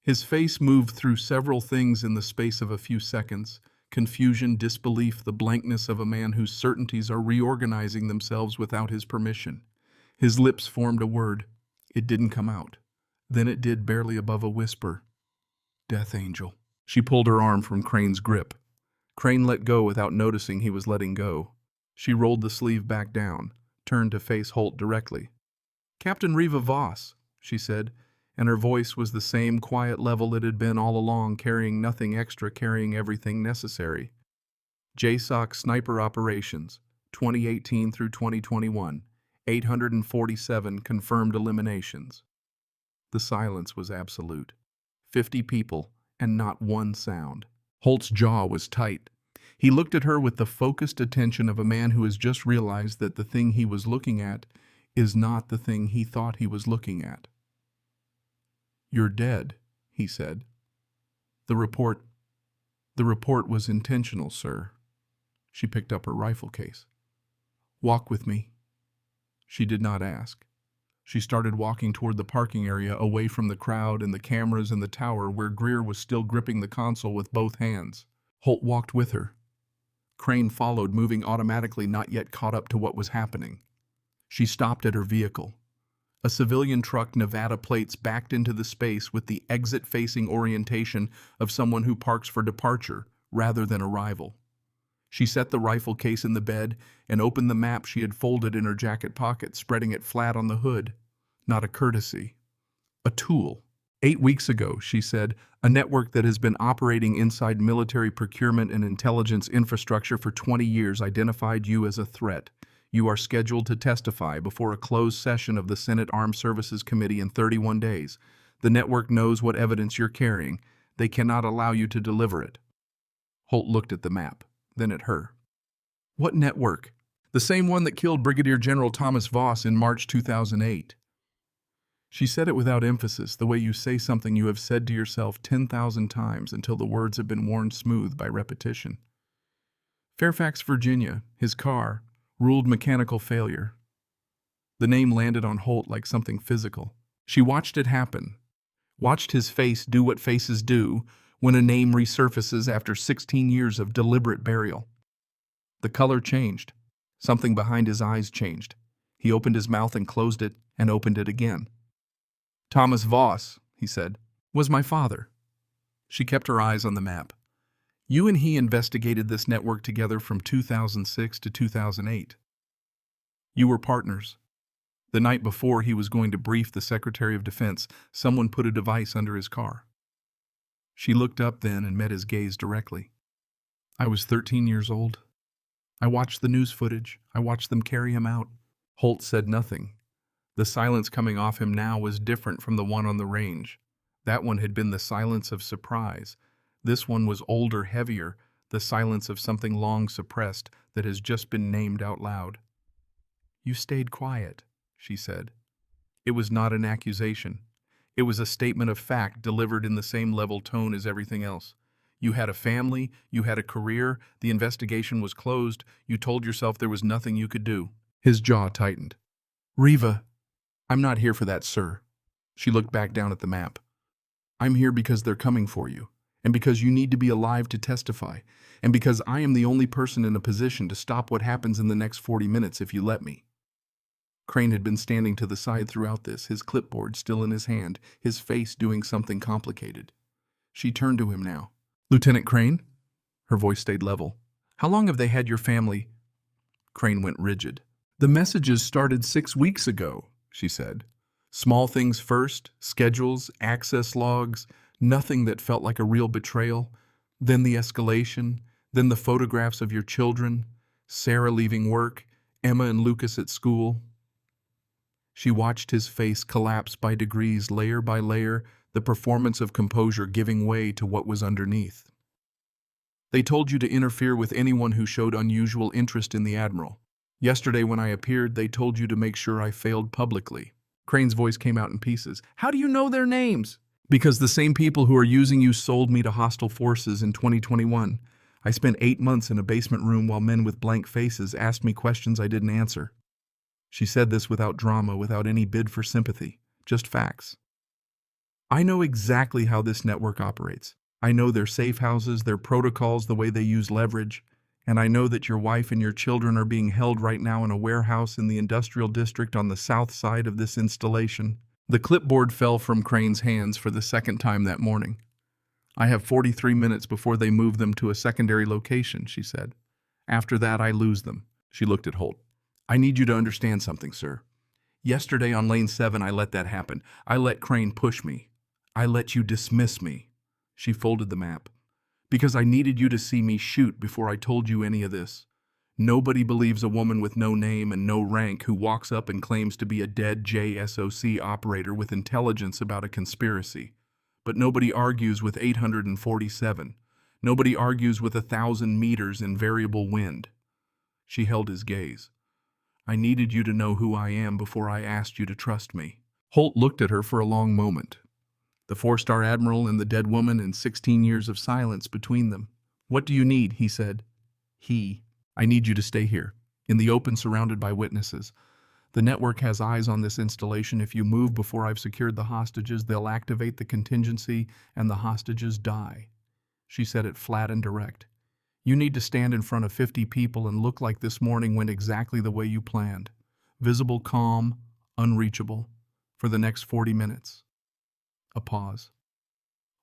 His face moved through several things in the space of a few seconds: confusion, disbelief, the blankness of a man whose certainties are reorganizing themselves without his permission. His lips formed a word. It didn't come out. Then it did, barely above a whisper. Death Angel. She pulled her arm from Crane's grip. Crane let go without noticing he was letting go. She rolled the sleeve back down, turned to face Holt directly. Captain Reva Voss, she said, and her voice was the same quiet level it had been all along, carrying nothing extra, carrying everything necessary. JSOC Sniper Operations, 2018 through 2021. 847 confirmed eliminations. The silence was absolute. 50 people, and not one sound. Holt's jaw was tight. He looked at her with the focused attention of a man who has just realized that the thing he was looking at is not the thing he thought he was looking at. You're dead, he said. The report was intentional, sir. She picked up her rifle case. Walk with me. She did not ask. She started walking toward the parking area, away from the crowd and the cameras and the tower, where Greer was still gripping the console with both hands. Holt walked with her. Crane followed, moving automatically, not yet caught up to what was happening. She stopped at her vehicle. A civilian truck, Nevada plates, backed into the space with the exit-facing orientation of someone who parks for departure rather than arrival. She set the rifle case in the bed and opened the map she had folded in her jacket pocket, spreading it flat on the hood. Not a courtesy. A tool. 8 weeks ago, she said, a network that has been operating inside military procurement and intelligence infrastructure for 20 years identified you as a threat. You are scheduled to testify before a closed session of the Senate Armed Services Committee in 31 days. The network knows what evidence you're carrying. They cannot allow you to deliver it. Holt looked at the map, then at her. What network? The same one that killed Brigadier General Thomas Voss in March 2008. She said it without emphasis, the way you say something you have said to yourself 10,000 times until the words have been worn smooth by repetition. Fairfax, Virginia, his car, ruled mechanical failure. The name landed on Holt like something physical. She watched it happen, watched his face do what faces do when a name resurfaces after 16 years of deliberate burial. The color changed. Something behind his eyes changed. He opened his mouth and closed it and opened it again. Thomas Voss, he said, was my father. She kept her eyes on the map. You and he investigated this network together from 2006 to 2008. You were partners. The night before he was going to brief the Secretary of Defense, someone put a device under his car. She looked up then and met his gaze directly. I was 13 years old. I watched the news footage. I watched them carry him out. Holt said nothing. The silence coming off him now was different from the one on the range. That one had been the silence of surprise. This one was older, heavier, the silence of something long suppressed that has just been named out loud. You stayed quiet, she said. It was not an accusation. It was a statement of fact delivered in the same level tone as everything else. You had a family, you had a career, the investigation was closed, you told yourself there was nothing you could do. His jaw tightened. Reva, I'm not here for that, sir. She looked back down at the map. I'm here because they're coming for you, and because you need to be alive to testify, and because I am the only person in a position to stop what happens in the next 40 minutes if you let me." Crane had been standing to the side throughout this, his clipboard still in his hand, his face doing something complicated. She turned to him now. "Lieutenant Crane?" Her voice stayed level. "How long have they had your family?" Crane went rigid. "The messages started 6 weeks ago," she said. "Small things first, schedules, access logs, nothing that felt like a real betrayal. Then the escalation, then the photographs of your children, Sarah leaving work, Emma and Lucas at school." She watched his face collapse by degrees, layer by layer, the performance of composure giving way to what was underneath. "They told you to interfere with anyone who showed unusual interest in the Admiral. Yesterday when I appeared, they told you to make sure I failed publicly." Crane's voice came out in pieces. "How do you know their names?" "Because the same people who are using you sold me to hostile forces in 2021. I spent 8 months in a basement room while men with blank faces asked me questions I didn't answer." She said this without drama, without any bid for sympathy, just facts. "I know exactly how this network operates. I know their safe houses, their protocols, the way they use leverage, and I know that your wife and your children are being held right now in a warehouse in the industrial district on the south side of this installation." The clipboard fell from Crane's hands for the second time that morning. "I have 43 minutes before they move them to a secondary location," she said. "After that, I lose them." She looked at Holt. "I need you to understand something, sir. Yesterday on Lane 7, I let that happen. I let Crane push me. I let you dismiss me." She folded the map. "Because I needed you to see me shoot before I told you any of this. Nobody believes a woman with no name and no rank who walks up and claims to be a dead JSOC operator with intelligence about a conspiracy. But nobody argues with 847. Nobody argues with 1,000 meters in variable wind." She held his gaze. "I needed you to know who I am before I asked you to trust me." Holt looked at her for a long moment. The 4-star admiral and the dead woman and 16 years of silence between them. "What do you need?" he said. "I need you to stay here, in the open, surrounded by witnesses. The network has eyes on this installation. If you move before I've secured the hostages, they'll activate the contingency and the hostages die." She said it flat and direct. "You need to stand in front of 50 people and look like this morning went exactly the way you planned. Visible, calm, unreachable, for the next 40 minutes. A pause.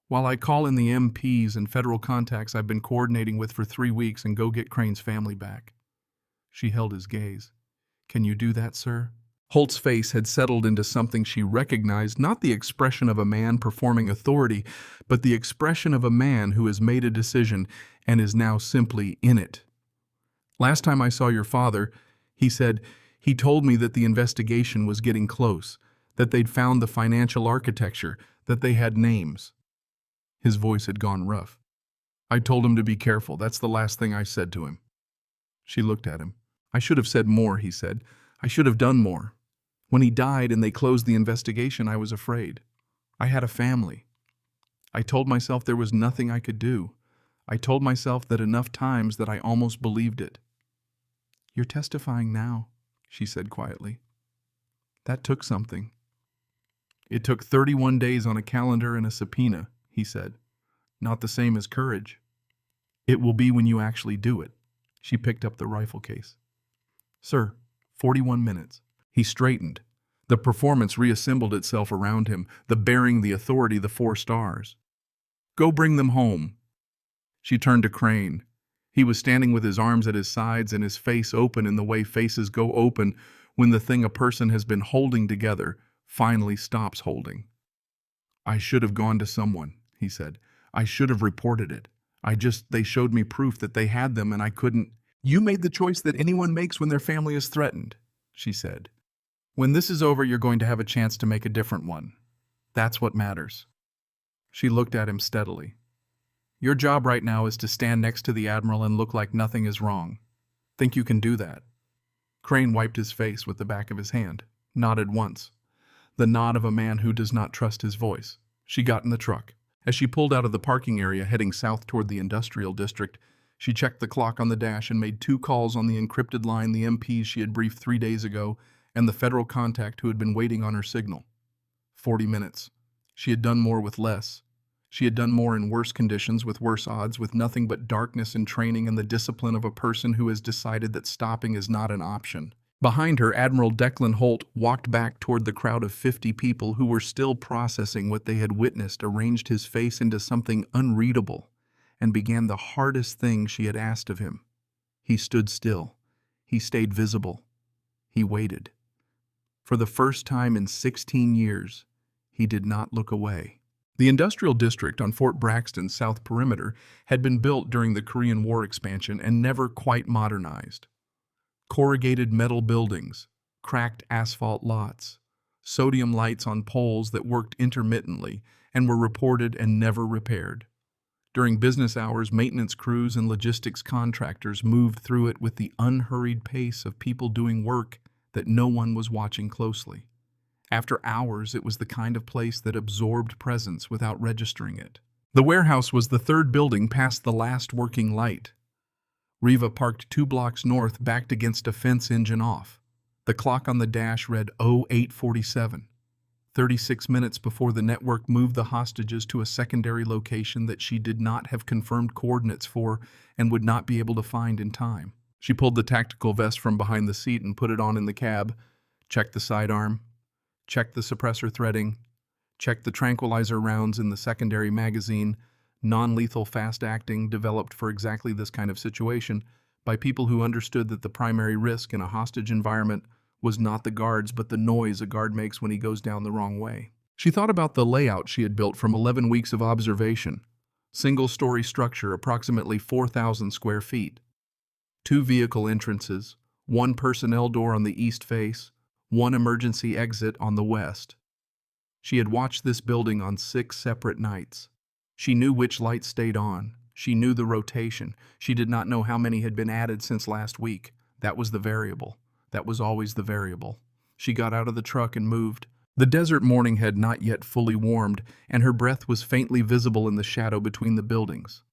"While I call in the MPs and federal contacts I've been coordinating with for 3 weeks and go get Crane's family back." She held his gaze. "Can you do that, sir?" Holt's face had settled into something she recognized, not the expression of a man performing authority, but the expression of a man who has made a decision and is now simply in it. "Last time I saw your father," he said, "he told me that the investigation was getting close, that they'd found the financial architecture, that they had names." His voice had gone rough. "I told him to be careful. That's the last thing I said to him." She looked at him. "I should have said more," he said. "I should have done more. When he died and they closed the investigation, I was afraid. I had a family. I told myself there was nothing I could do. I told myself that enough times that I almost believed it." "You're testifying now," she said quietly. "That took something." "It took 31 days on a calendar and a subpoena," he said. "Not the same as courage. It will be when you actually do it." She picked up the rifle case. "Sir, 41 minutes. He straightened. The performance reassembled itself around him, the bearing, the authority, the 4 stars. "Go bring them home." She turned to Crane. He was standing with his arms at his sides and his face open in the way faces go open when the thing a person has been holding together finally stops holding. "I should have gone to someone," he said. "I should have reported it. They showed me proof that they had them and I couldn't." "You made the choice that anyone makes when their family is threatened," she said. "When this is over, you're going to have a chance to make a different one. That's what matters." She looked at him steadily. "Your job right now is to stand next to the Admiral and look like nothing is wrong. Think you can do that?" Crane wiped his face with the back of his hand, nodded once. The nod of a man who does not trust his voice. She got in the truck. As she pulled out of the parking area heading south toward the industrial district, she checked the clock on the dash and made 2 calls on the encrypted line, the MPs she had briefed 3 days ago, and the federal contact who had been waiting on her signal. 40 minutes. She had done more with less. She had done more in worse conditions, with worse odds, with nothing but darkness and training and the discipline of a person who has decided that stopping is not an option. Behind her, Admiral Declan Holt walked back toward the crowd of 50 people who were still processing what they had witnessed, arranged his face into something unreadable, and began the hardest thing she had asked of him. He stood still. He stayed visible. He waited. For the first time in 16 years, he did not look away. The industrial district on Fort Braxton's south perimeter had been built during the Korean War expansion and never quite modernized. Corrugated metal buildings, cracked asphalt lots, sodium lights on poles that worked intermittently and were reported and never repaired. During business hours, maintenance crews and logistics contractors moved through it with the unhurried pace of people doing work that no one was watching closely. After hours, it was the kind of place that absorbed presence without registering it. The warehouse was the third building past the last working light. Reva parked 2 blocks north, backed against a fence, engine off. The clock on the dash read 0847. 36 minutes before the network moved the hostages to a secondary location that she did not have confirmed coordinates for and would not be able to find in time. She pulled the tactical vest from behind the seat and put it on in the cab, checked the sidearm, checked the suppressor threading, checked the tranquilizer rounds in the secondary magazine, non-lethal fast-acting, developed for exactly this kind of situation by people who understood that the primary risk in a hostage environment was not the guards but the noise a guard makes when he goes down the wrong way. She thought about the layout she had built from 11 weeks of observation. Single-story structure, approximately 4,000 square feet. 2 vehicle entrances, 1 personnel door on the east face, 1 emergency exit on the west. She had watched this building on 6 separate nights. She knew which lights stayed on. She knew the rotation. She did not know how many had been added since last week. That was the variable. That was always the variable. She got out of the truck and moved. The desert morning had not yet fully warmed, and her breath was faintly visible in the shadow between the buildings.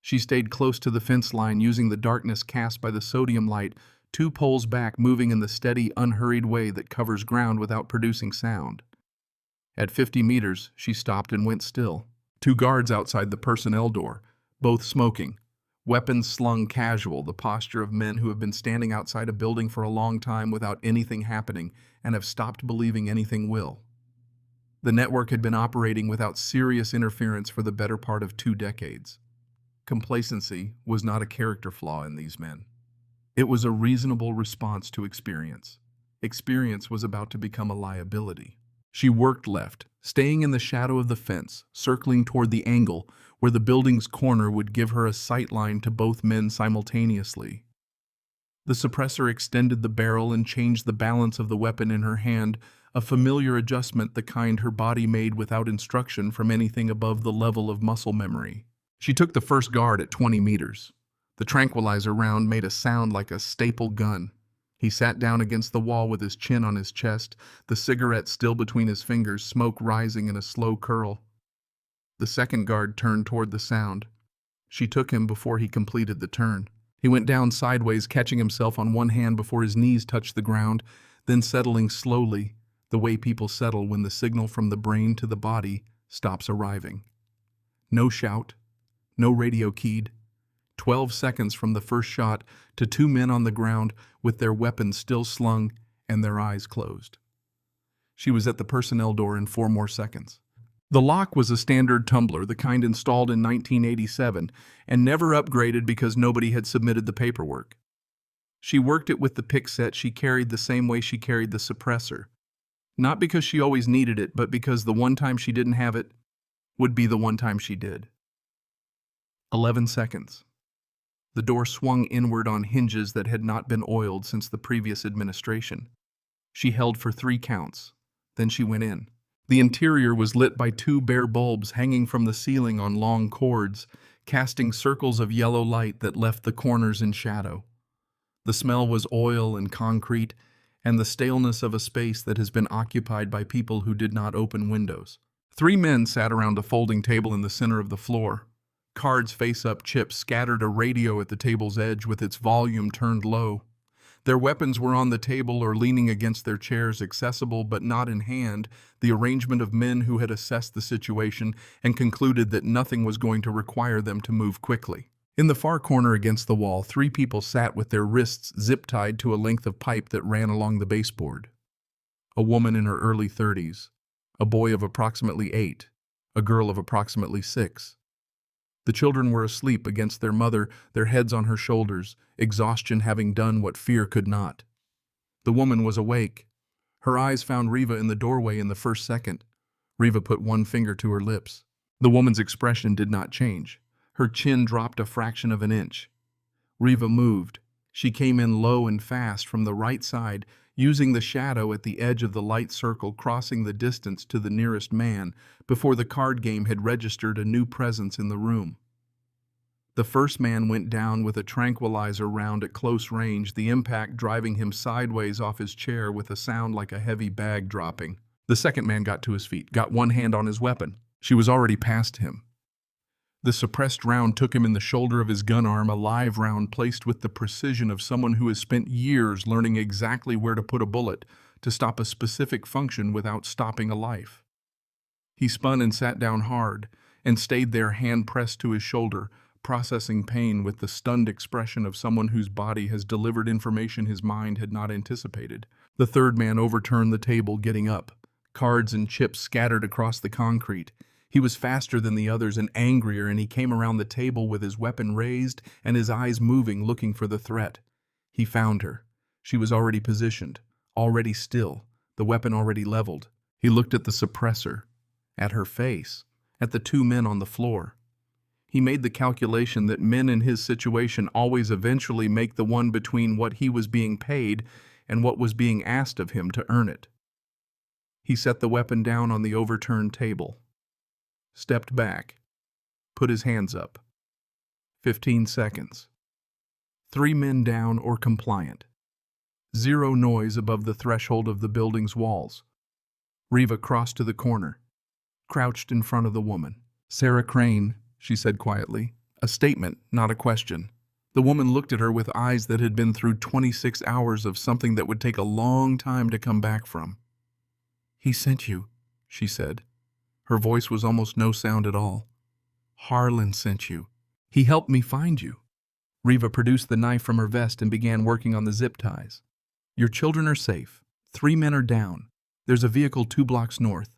She stayed close to the fence line, using the darkness cast by the sodium light, 2 poles back, moving in the steady, unhurried way that covers ground without producing sound. At 50 meters, she stopped and went still. 2 guards outside the personnel door, both smoking, weapons slung casual, the posture of men who have been standing outside a building for a long time without anything happening and have stopped believing anything will. The network had been operating without serious interference for the better part of 2 decades. Complacency was not a character flaw in these men. It was a reasonable response to experience. Experience was about to become a liability. She worked left, staying in the shadow of the fence, circling toward the angle where the building's corner would give her a sight line to both men simultaneously. The suppressor extended the barrel and changed the balance of the weapon in her hand, a familiar adjustment, the kind her body made without instruction from anything above the level of muscle memory. She took the first guard at 20 meters. The tranquilizer round made a sound like a staple gun. He sat down against the wall with his chin on his chest, the cigarette still between his fingers, smoke rising in a slow curl. The second guard turned toward the sound. She took him before he completed the turn. He went down sideways, catching himself on one hand before his knees touched the ground, then settling slowly, the way people settle when the signal from the brain to the body stops arriving. No shout, no radio keyed. 12 seconds from the first shot to 2 men on the ground with their weapons still slung and their eyes closed. She was at the personnel door in 4 more seconds. The lock was a standard tumbler, the kind installed in 1987 and never upgraded because nobody had submitted the paperwork. She worked it with the pick set she carried the same way she carried the suppressor. Not because she always needed it, but because the one time she didn't have it would be the one time she did. 11 seconds. The door swung inward on hinges that had not been oiled since the previous administration. She held for 3 counts. Then she went in. The interior was lit by 2 bare bulbs hanging from the ceiling on long cords, casting circles of yellow light that left the corners in shadow. The smell was oil and concrete, and the staleness of a space that has been occupied by people who did not open windows. 3 men sat around a folding table in the center of the floor. Cards face up, chips scattered, a radio at the table's edge with its volume turned low. Their weapons were on the table or leaning against their chairs, accessible but not in hand, the arrangement of men who had assessed the situation and concluded that nothing was going to require them to move quickly. In the far corner against the wall, 3 people sat with their wrists zip-tied to a length of pipe that ran along the baseboard. A woman in her early 30s, a boy of approximately 8, a girl of approximately 6. The children were asleep against their mother, their heads on her shoulders, exhaustion having done what fear could not. The woman was awake. Her eyes found Reva in the doorway in the first second. Reva put one finger to her lips. The woman's expression did not change. Her chin dropped a fraction of an inch. Reva moved. She came in low and fast from the right side, using the shadow at the edge of the light circle, crossing the distance to the nearest man before the card game had registered a new presence in the room. The first man went down with a tranquilizer round at close range, the impact driving him sideways off his chair with a sound like a heavy bag dropping. The second man got to his feet, got one hand on his weapon. She was already past him. The suppressed round took him in the shoulder of his gun arm, a live round placed with the precision of someone who has spent years learning exactly where to put a bullet to stop a specific function without stopping a life. He spun and sat down hard and stayed there, hand pressed to his shoulder, processing pain with the stunned expression of someone whose body has delivered information his mind had not anticipated. The third man overturned the table, getting up. Cards and chips scattered across the concrete. He was faster than the others and angrier, and he came around the table with his weapon raised and his eyes moving, looking for the threat. He found her. She was already positioned, already still, the weapon already leveled. He looked at the suppressor, at her face, at the 2 men on the floor. He made the calculation that men in his situation always eventually make the one between what he was being paid and what was being asked of him to earn it. He set the weapon down on the overturned table, stepped back, put his hands up. 15 seconds. 3 men down or compliant. 0 noise above the threshold of the building's walls. Reva crossed to the corner, crouched in front of the woman. "Sarah Crane," she said quietly. A statement, not a question. The woman looked at her with eyes that had been through 26 hours of something that would take a long time to come back from. "He sent you," she said. Her voice was almost no sound at all. "Harlan sent you. He helped me find you." Reva produced the knife from her vest and began working on the zip ties. "Your children are safe. 3 men are down. There's a vehicle 2 blocks north."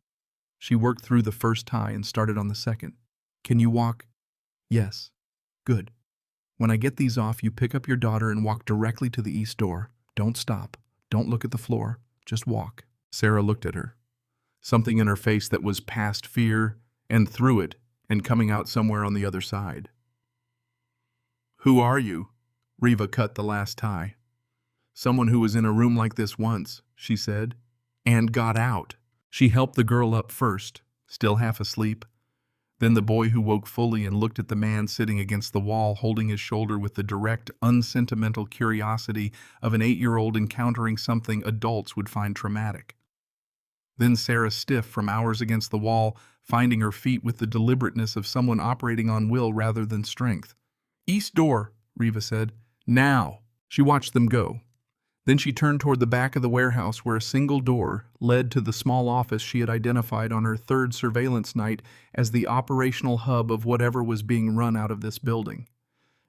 She worked through the first tie and started on the second. "Can you walk?" "Yes." "Good. When I get these off, you pick up your daughter and walk directly to the east door. Don't stop. Don't look at the floor. Just walk." Sarah looked at her. Something in her face that was past fear and through it and coming out somewhere on the other side. "Who are you?" Reva cut the last tie. "Someone who was in a room like this once," she said, "and got out." She helped the girl up first, still half asleep. Then the boy who woke fully and looked at the man sitting against the wall, holding his shoulder with the direct, unsentimental curiosity of an 8-year-old encountering something adults would find traumatic. Then Sarah, stiff from hours against the wall, finding her feet with the deliberateness of someone operating on will rather than strength. "East door," Reva said. "Now." She watched them go. Then she turned toward the back of the warehouse where a single door led to the small office she had identified on her 3rd surveillance night as the operational hub of whatever was being run out of this building.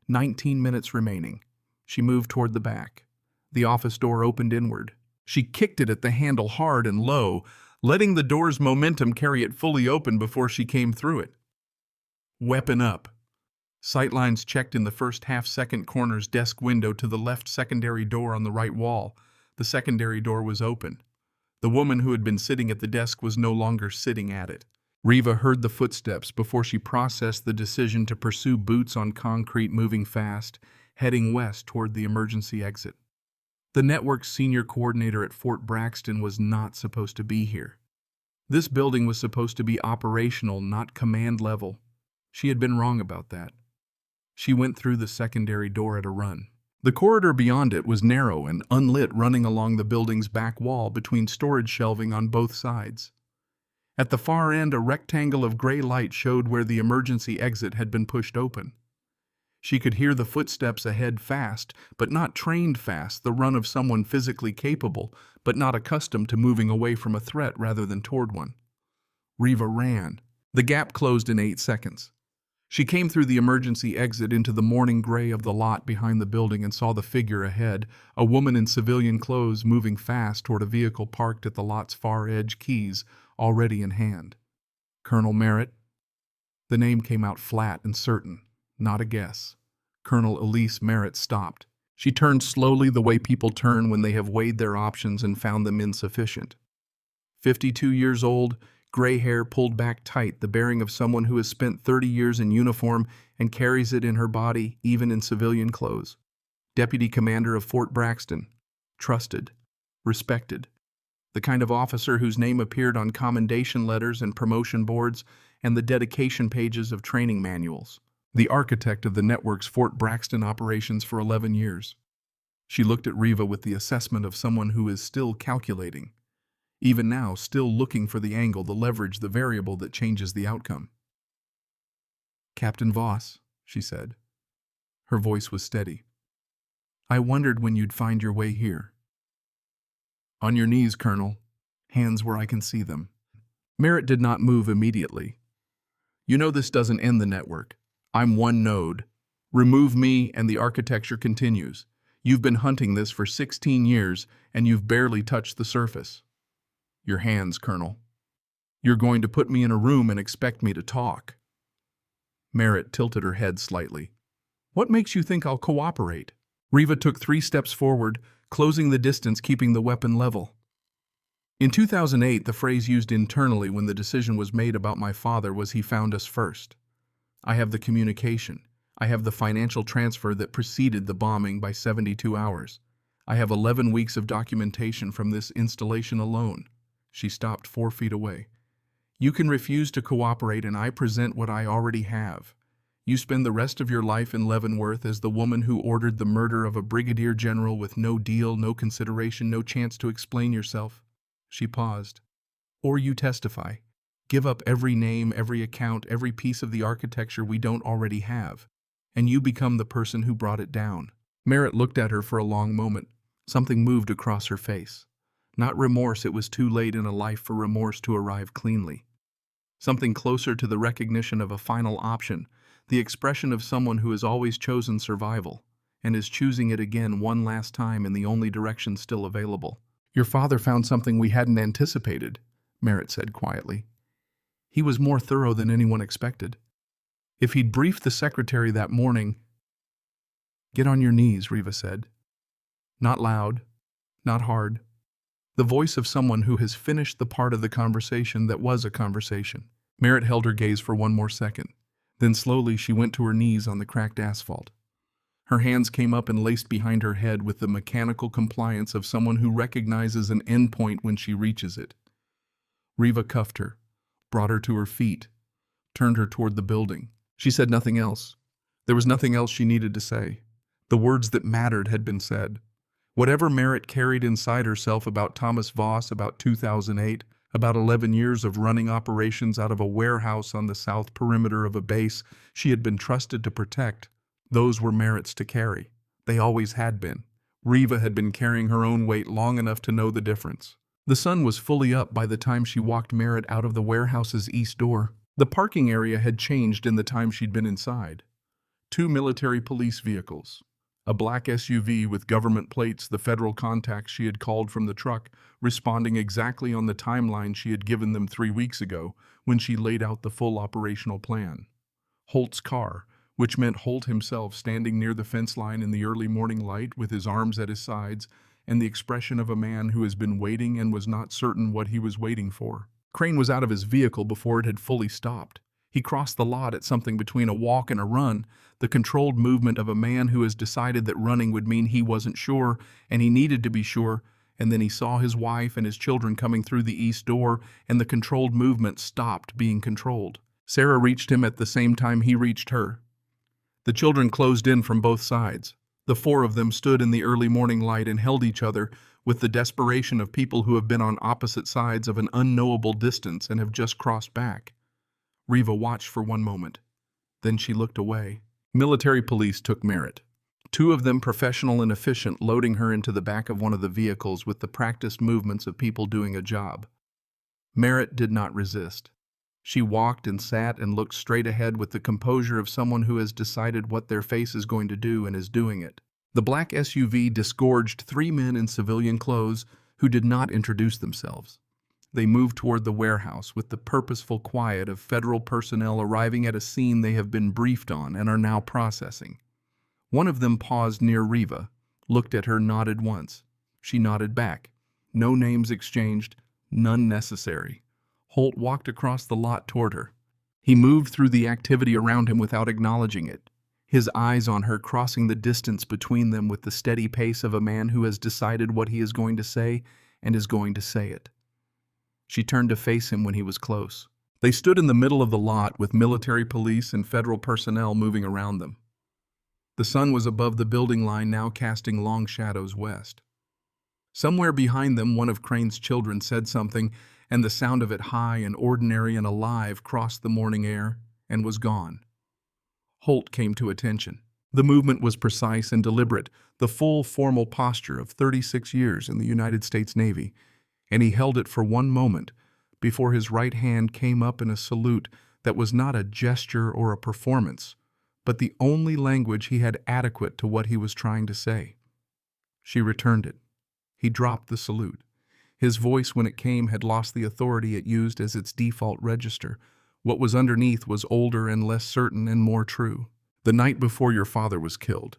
19 minutes remaining. She moved toward the back. The office door opened inward. She kicked it at the handle hard and low, letting the door's momentum carry it fully open before she came through it. Weapon up. Sightlines checked in the first half-second. Corner's desk window to the left, secondary door on the right wall. The secondary door was open. The woman who had been sitting at the desk was no longer sitting at it. Reva heard the footsteps before she processed the decision to pursue boots on concrete, moving fast, heading west toward the emergency exit. The network's senior coordinator at Fort Braxton was not supposed to be here. This building was supposed to be operational, not command level. She had been wrong about that. She went through the secondary door at a run. The corridor beyond it was narrow and unlit, running along the building's back wall between storage shelving on both sides. At the far end, a rectangle of gray light showed where the emergency exit had been pushed open. She could hear the footsteps ahead fast, but not trained fast, the run of someone physically capable, but not accustomed to moving away from a threat rather than toward one. Reva ran. The gap closed in 8 seconds. She came through the emergency exit into the morning gray of the lot behind the building and saw the figure ahead, a woman in civilian clothes moving fast toward a vehicle parked at the lot's far edge, keys already in hand. Colonel Merritt? The name came out flat and certain, not a guess. Colonel Elise Merritt stopped. She turned slowly the way people turn when they have weighed their options and found them insufficient. 52 years old, gray hair pulled back tight, the bearing of someone who has spent 30 years in uniform and carries it in her body, even in civilian clothes. Deputy Commander of Fort Braxton. Trusted. Respected. The kind of officer whose name appeared on commendation letters and promotion boards and the dedication pages of training manuals. The architect of the network's Fort Braxton operations for 11 years. She looked at Reva with the assessment of someone who is still calculating. Even now, still looking for the angle, the leverage, the variable that changes the outcome. "Captain Voss," she said. Her voice was steady. "I wondered when you'd find your way here." "On your knees, Colonel. Hands where I can see them." Merritt did not move immediately. "You know this doesn't end the network. I'm one node. Remove me and the architecture continues. You've been hunting this for 16 years and you've barely touched the surface." "Your hands, Colonel. You're going to put me in a room and expect me to talk." Merritt tilted her head slightly. "What makes you think I'll cooperate?" Reva took 3 steps forward, closing the distance, keeping the weapon level. "In 2008, the phrase used internally when the decision was made about my father was 'he found us first.' I have the communication. I have the financial transfer that preceded the bombing by 72 hours. I have 11 weeks of documentation from this installation alone." She stopped 4 feet away. "You can refuse to cooperate and I present what I already have. You spend the rest of your life in Leavenworth as the woman who ordered the murder of a brigadier general with no deal, no consideration, no chance to explain yourself." She paused. "Or you testify. Give up every name, every account, every piece of the architecture we don't already have, and you become the person who brought it down." Merritt looked at her for a long moment. Something moved across her face. Not remorse, it was too late in a life for remorse to arrive cleanly. Something closer to the recognition of a final option, the expression of someone who has always chosen survival, and is choosing it again one last time in the only direction still available. "Your father found something we hadn't anticipated," Merritt said quietly. "He was more thorough than anyone expected. If he'd briefed the secretary that morning—" "Get on your knees," Reva said. Not loud, not hard. The voice of someone who has finished the part of the conversation that was a conversation. Merritt held her gaze for 1 more second. Then slowly she went to her knees on the cracked asphalt. Her hands came up and laced behind her head with the mechanical compliance of someone who recognizes an endpoint when she reaches it. Reva cuffed her, brought her to her feet, turned her toward the building. She said nothing else. There was nothing else she needed to say. The words that mattered had been said. Whatever Merritt carried inside herself about Thomas Voss, about 2008, about 11 years of running operations out of a warehouse on the south perimeter of a base she had been trusted to protect, those were Merritt's to carry. They always had been. Reva had been carrying her own weight long enough to know the difference. The sun was fully up by the time she walked Merritt out of the warehouse's east door. The parking area had changed in the time she'd been inside. 2 military police vehicles. A black SUV with government plates, the federal contacts she had called from the truck, responding exactly on the timeline she had given them 3 weeks ago when she laid out the full operational plan. Holt's car, which meant Holt himself standing near the fence line in the early morning light with his arms at his sides and the expression of a man who has been waiting and was not certain what he was waiting for. Crane was out of his vehicle before it had fully stopped. He crossed the lot at something between a walk and a run, the controlled movement of a man who has decided that running would mean he wasn't sure, and he needed to be sure, and then he saw his wife and his children coming through the east door, and the controlled movement stopped being controlled. Sarah reached him at the same time he reached her. The children closed in from both sides. The 4 of them stood in the early morning light and held each other with the desperation of people who have been on opposite sides of an unknowable distance and have just crossed back. Reva watched for 1 moment. Then she looked away. Military police took Merritt, two of them professional and efficient, loading her into the back of one of the vehicles with the practiced movements of people doing a job. Merritt did not resist. She walked and sat and looked straight ahead with the composure of someone who has decided what their face is going to do and is doing it. The black SUV disgorged three men in civilian clothes who did not introduce themselves. They moved toward the warehouse with the purposeful quiet of federal personnel arriving at a scene they have been briefed on and are now processing. One of them paused near Reva, looked at her, nodded once. She nodded back. No names exchanged, none necessary. Holt walked across the lot toward her. He moved through the activity around him without acknowledging it, his eyes on her, crossing the distance between them with the steady pace of a man who has decided what he is going to say and is going to say it. She turned to face him when he was close. They stood in the middle of the lot with military police and federal personnel moving around them. The sun was above the building line, now casting long shadows west. Somewhere behind them, one of Crane's children said something, and the sound of it, high and ordinary and alive, crossed the morning air and was gone. Holt came to attention. The movement was precise and deliberate, the full formal posture of 36 years in the United States Navy, and he held it for one moment before his right hand came up in a salute that was not a gesture or a performance, but the only language he had adequate to what he was trying to say. She returned it. He dropped the salute. His voice, when it came, had lost the authority it used as its default register. What was underneath was older and less certain and more true. "The night before your father was killed,"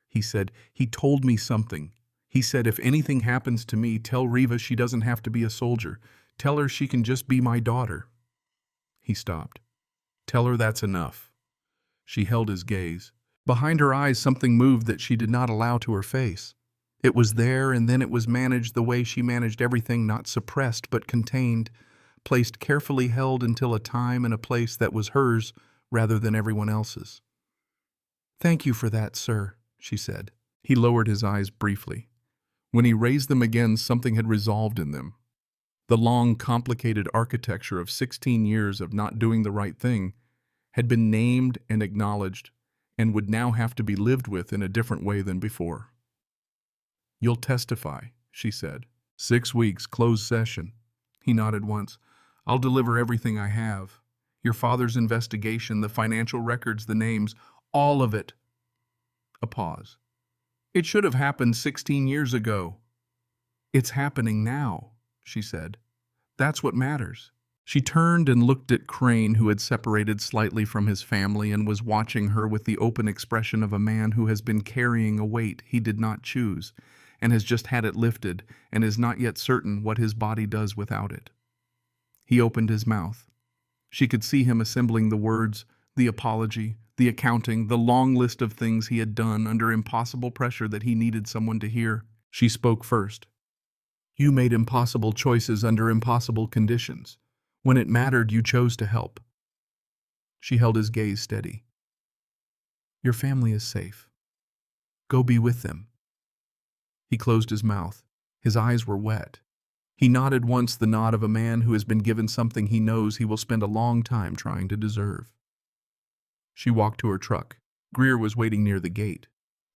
he said, "he told me something. He said, if anything happens to me, tell Reva she doesn't have to be a soldier. Tell her she can just be my daughter." He stopped. "Tell her that's enough." She held his gaze. Behind her eyes something moved that she did not allow to her face. It was there, and then it was managed the way she managed everything, not suppressed but contained, placed carefully held until a time and a place that was hers rather than everyone else's. "Thank you for that, sir," she said. He lowered his eyes briefly. When he raised them again, something had resolved in them. The long, complicated architecture of 16 years of not doing the right thing had been named and acknowledged and would now have to be lived with in a different way than before. "You'll testify," she said. 6 weeks, closed session. He nodded once. "I'll deliver everything I have. Your father's investigation, the financial records, the names, all of it." A pause. "It should have happened 16 years ago." "It's happening now," she said. "That's what matters." She turned and looked at Crane, who had separated slightly from his family and was watching her with the open expression of a man who has been carrying a weight he did not choose and has just had it lifted and is not yet certain what his body does without it. He opened his mouth. She could see him assembling the words, the apology, the accounting, the long list of things he had done under impossible pressure that he needed someone to hear. She spoke first. "You made impossible choices under impossible conditions. When it mattered, you chose to help." She held his gaze steady. "Your family is safe. Go be with them." He closed his mouth. His eyes were wet. He nodded once, the nod of a man who has been given something he knows he will spend a long time trying to deserve. She walked to her truck. Greer was waiting near the gate.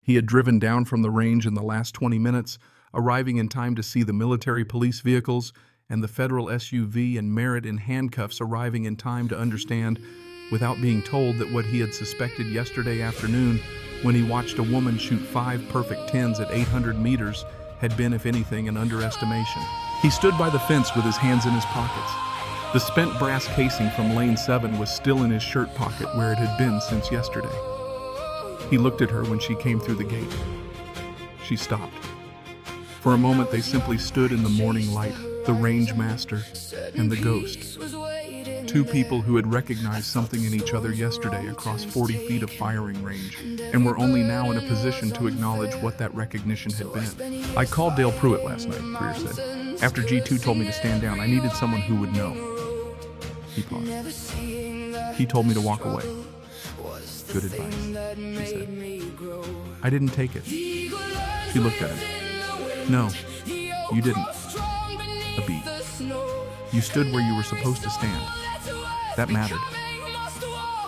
He had driven down from the range in the last 20 minutes, arriving in time to see the military police vehicles and the federal SUV and Merritt in handcuffs arriving in time to understand, without being told, that what he had suspected yesterday afternoon when he watched a woman shoot 5 perfect 10s at 800 meters had been, if anything, an underestimation. He stood by the fence with his hands in his pockets. The spent brass casing from Lane 7 was still in his shirt pocket where it had been since yesterday. He looked at her when she came through the gate. She stopped. For a moment they simply stood in the morning light, the range master and the ghost. 2 people who had recognized something in each other yesterday across 40 feet of firing range, and were only now in a position to acknowledge what that recognition had been. "I called Dale Pruitt last night," Greer said. "After G2 told me to stand down, I needed someone who would know." He paused. "He told me to walk away." "Good advice," she said. "I didn't take it." She looked at him. "No, you didn't." A beat. "You stood where you were supposed to stand. That mattered."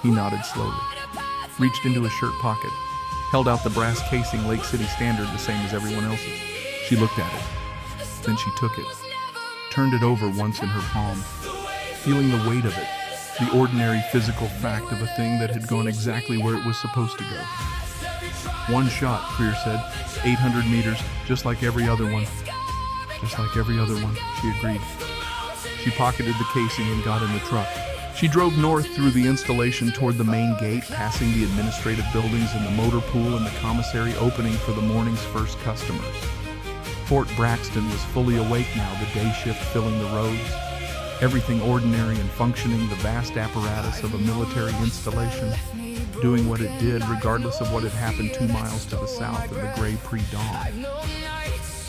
He nodded slowly. reached into his shirt pocket, held out the brass casing Lake City Standard the same as everyone else's. She looked at it. Then she took it, turned it over once in her palm, feeling the weight of it, the ordinary physical fact of a thing that had gone exactly where it was supposed to go. One shot, Creer said, 800 meters, just like every other one. Just like every other one, she agreed. She pocketed the casing and got in the truck. She drove north through the installation toward the main gate, passing the administrative buildings and the motor pool and the commissary opening for the morning's first customers. Fort Braxton was fully awake now, the day shift filling the roads. Everything ordinary and functioning, the vast apparatus of a military installation, doing what it did regardless of what had happened 2 miles to the south in the gray pre-dawn.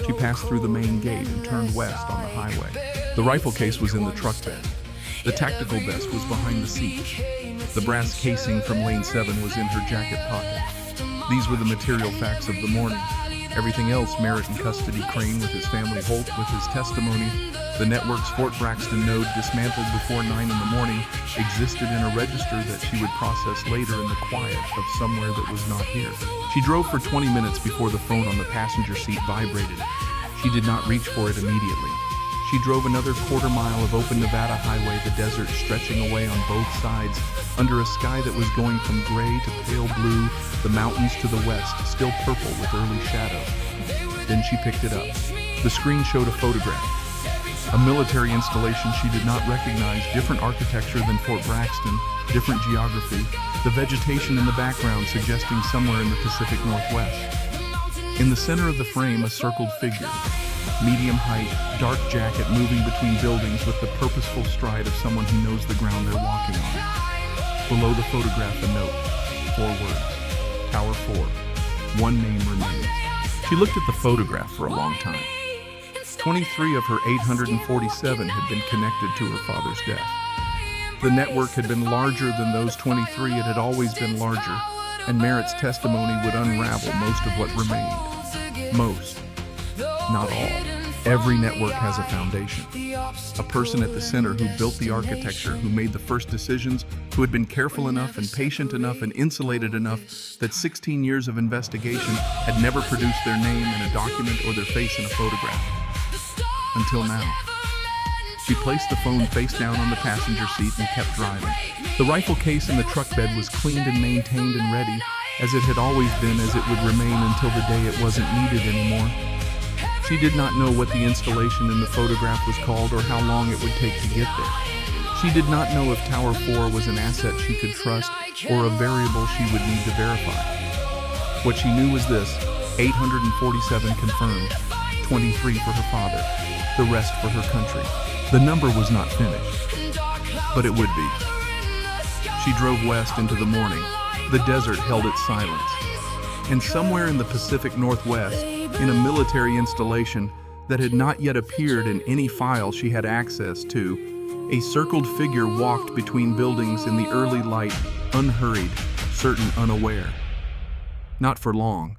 She passed through the main gate and turned west on the highway. The rifle case was in the truck bed. The tactical vest was behind the seat. The brass casing from Lane 7 was in her jacket pocket. These were the material facts of the morning. Everything else, Merritt in custody, Crane with his family, Holt with his testimony, the network's Fort Braxton node dismantled before 9 in the morning, existed in a register that she would process later in the quiet of somewhere that was not here. She drove for 20 minutes before the phone on the passenger seat vibrated. She did not reach for it immediately. She drove another quarter mile of open Nevada highway, the desert stretching away on both sides, under a sky that was going from gray to pale blue, the mountains to the west, still purple with early shadow. Then she picked it up. The screen showed a photograph. A military installation she did not recognize, different architecture than Fort Braxton, different geography, the vegetation in the background suggesting somewhere in the Pacific Northwest. In the center of the frame, a circled figure. Medium height, dark jacket moving between buildings with the purposeful stride of someone who knows the ground they're walking on. Below the photograph, a note. 4 words. Tower 4. One name remains. She looked at the photograph for a long time. 23 of her 847 had been connected to her father's death. The network had been larger than those 23. It had always been larger, and Merritt's testimony would unravel most of what remained. Most. Not all. Every network has a foundation. A person at the center who built the architecture, who made the first decisions, who had been careful enough and patient enough and insulated enough that 16 years of investigation had never produced their name in a document or their face in a photograph. Until now. She placed the phone face down on the passenger seat and kept driving. The rifle case in the truck bed was cleaned and maintained and ready, as it had always been, as it would remain until the day it wasn't needed anymore. She did not know what the installation in the photograph was called or how long it would take to get there. She did not know if Tower 4 was an asset she could trust or a variable she would need to verify. What she knew was this: 847 confirmed, 23 for her father, the rest for her country. The number was not finished, but it would be. She drove west into the morning. The desert held its silence. And somewhere in the Pacific Northwest, in a military installation that had not yet appeared in any file she had access to, a circled figure walked between buildings in the early light, unhurried, certain unaware. Not for long.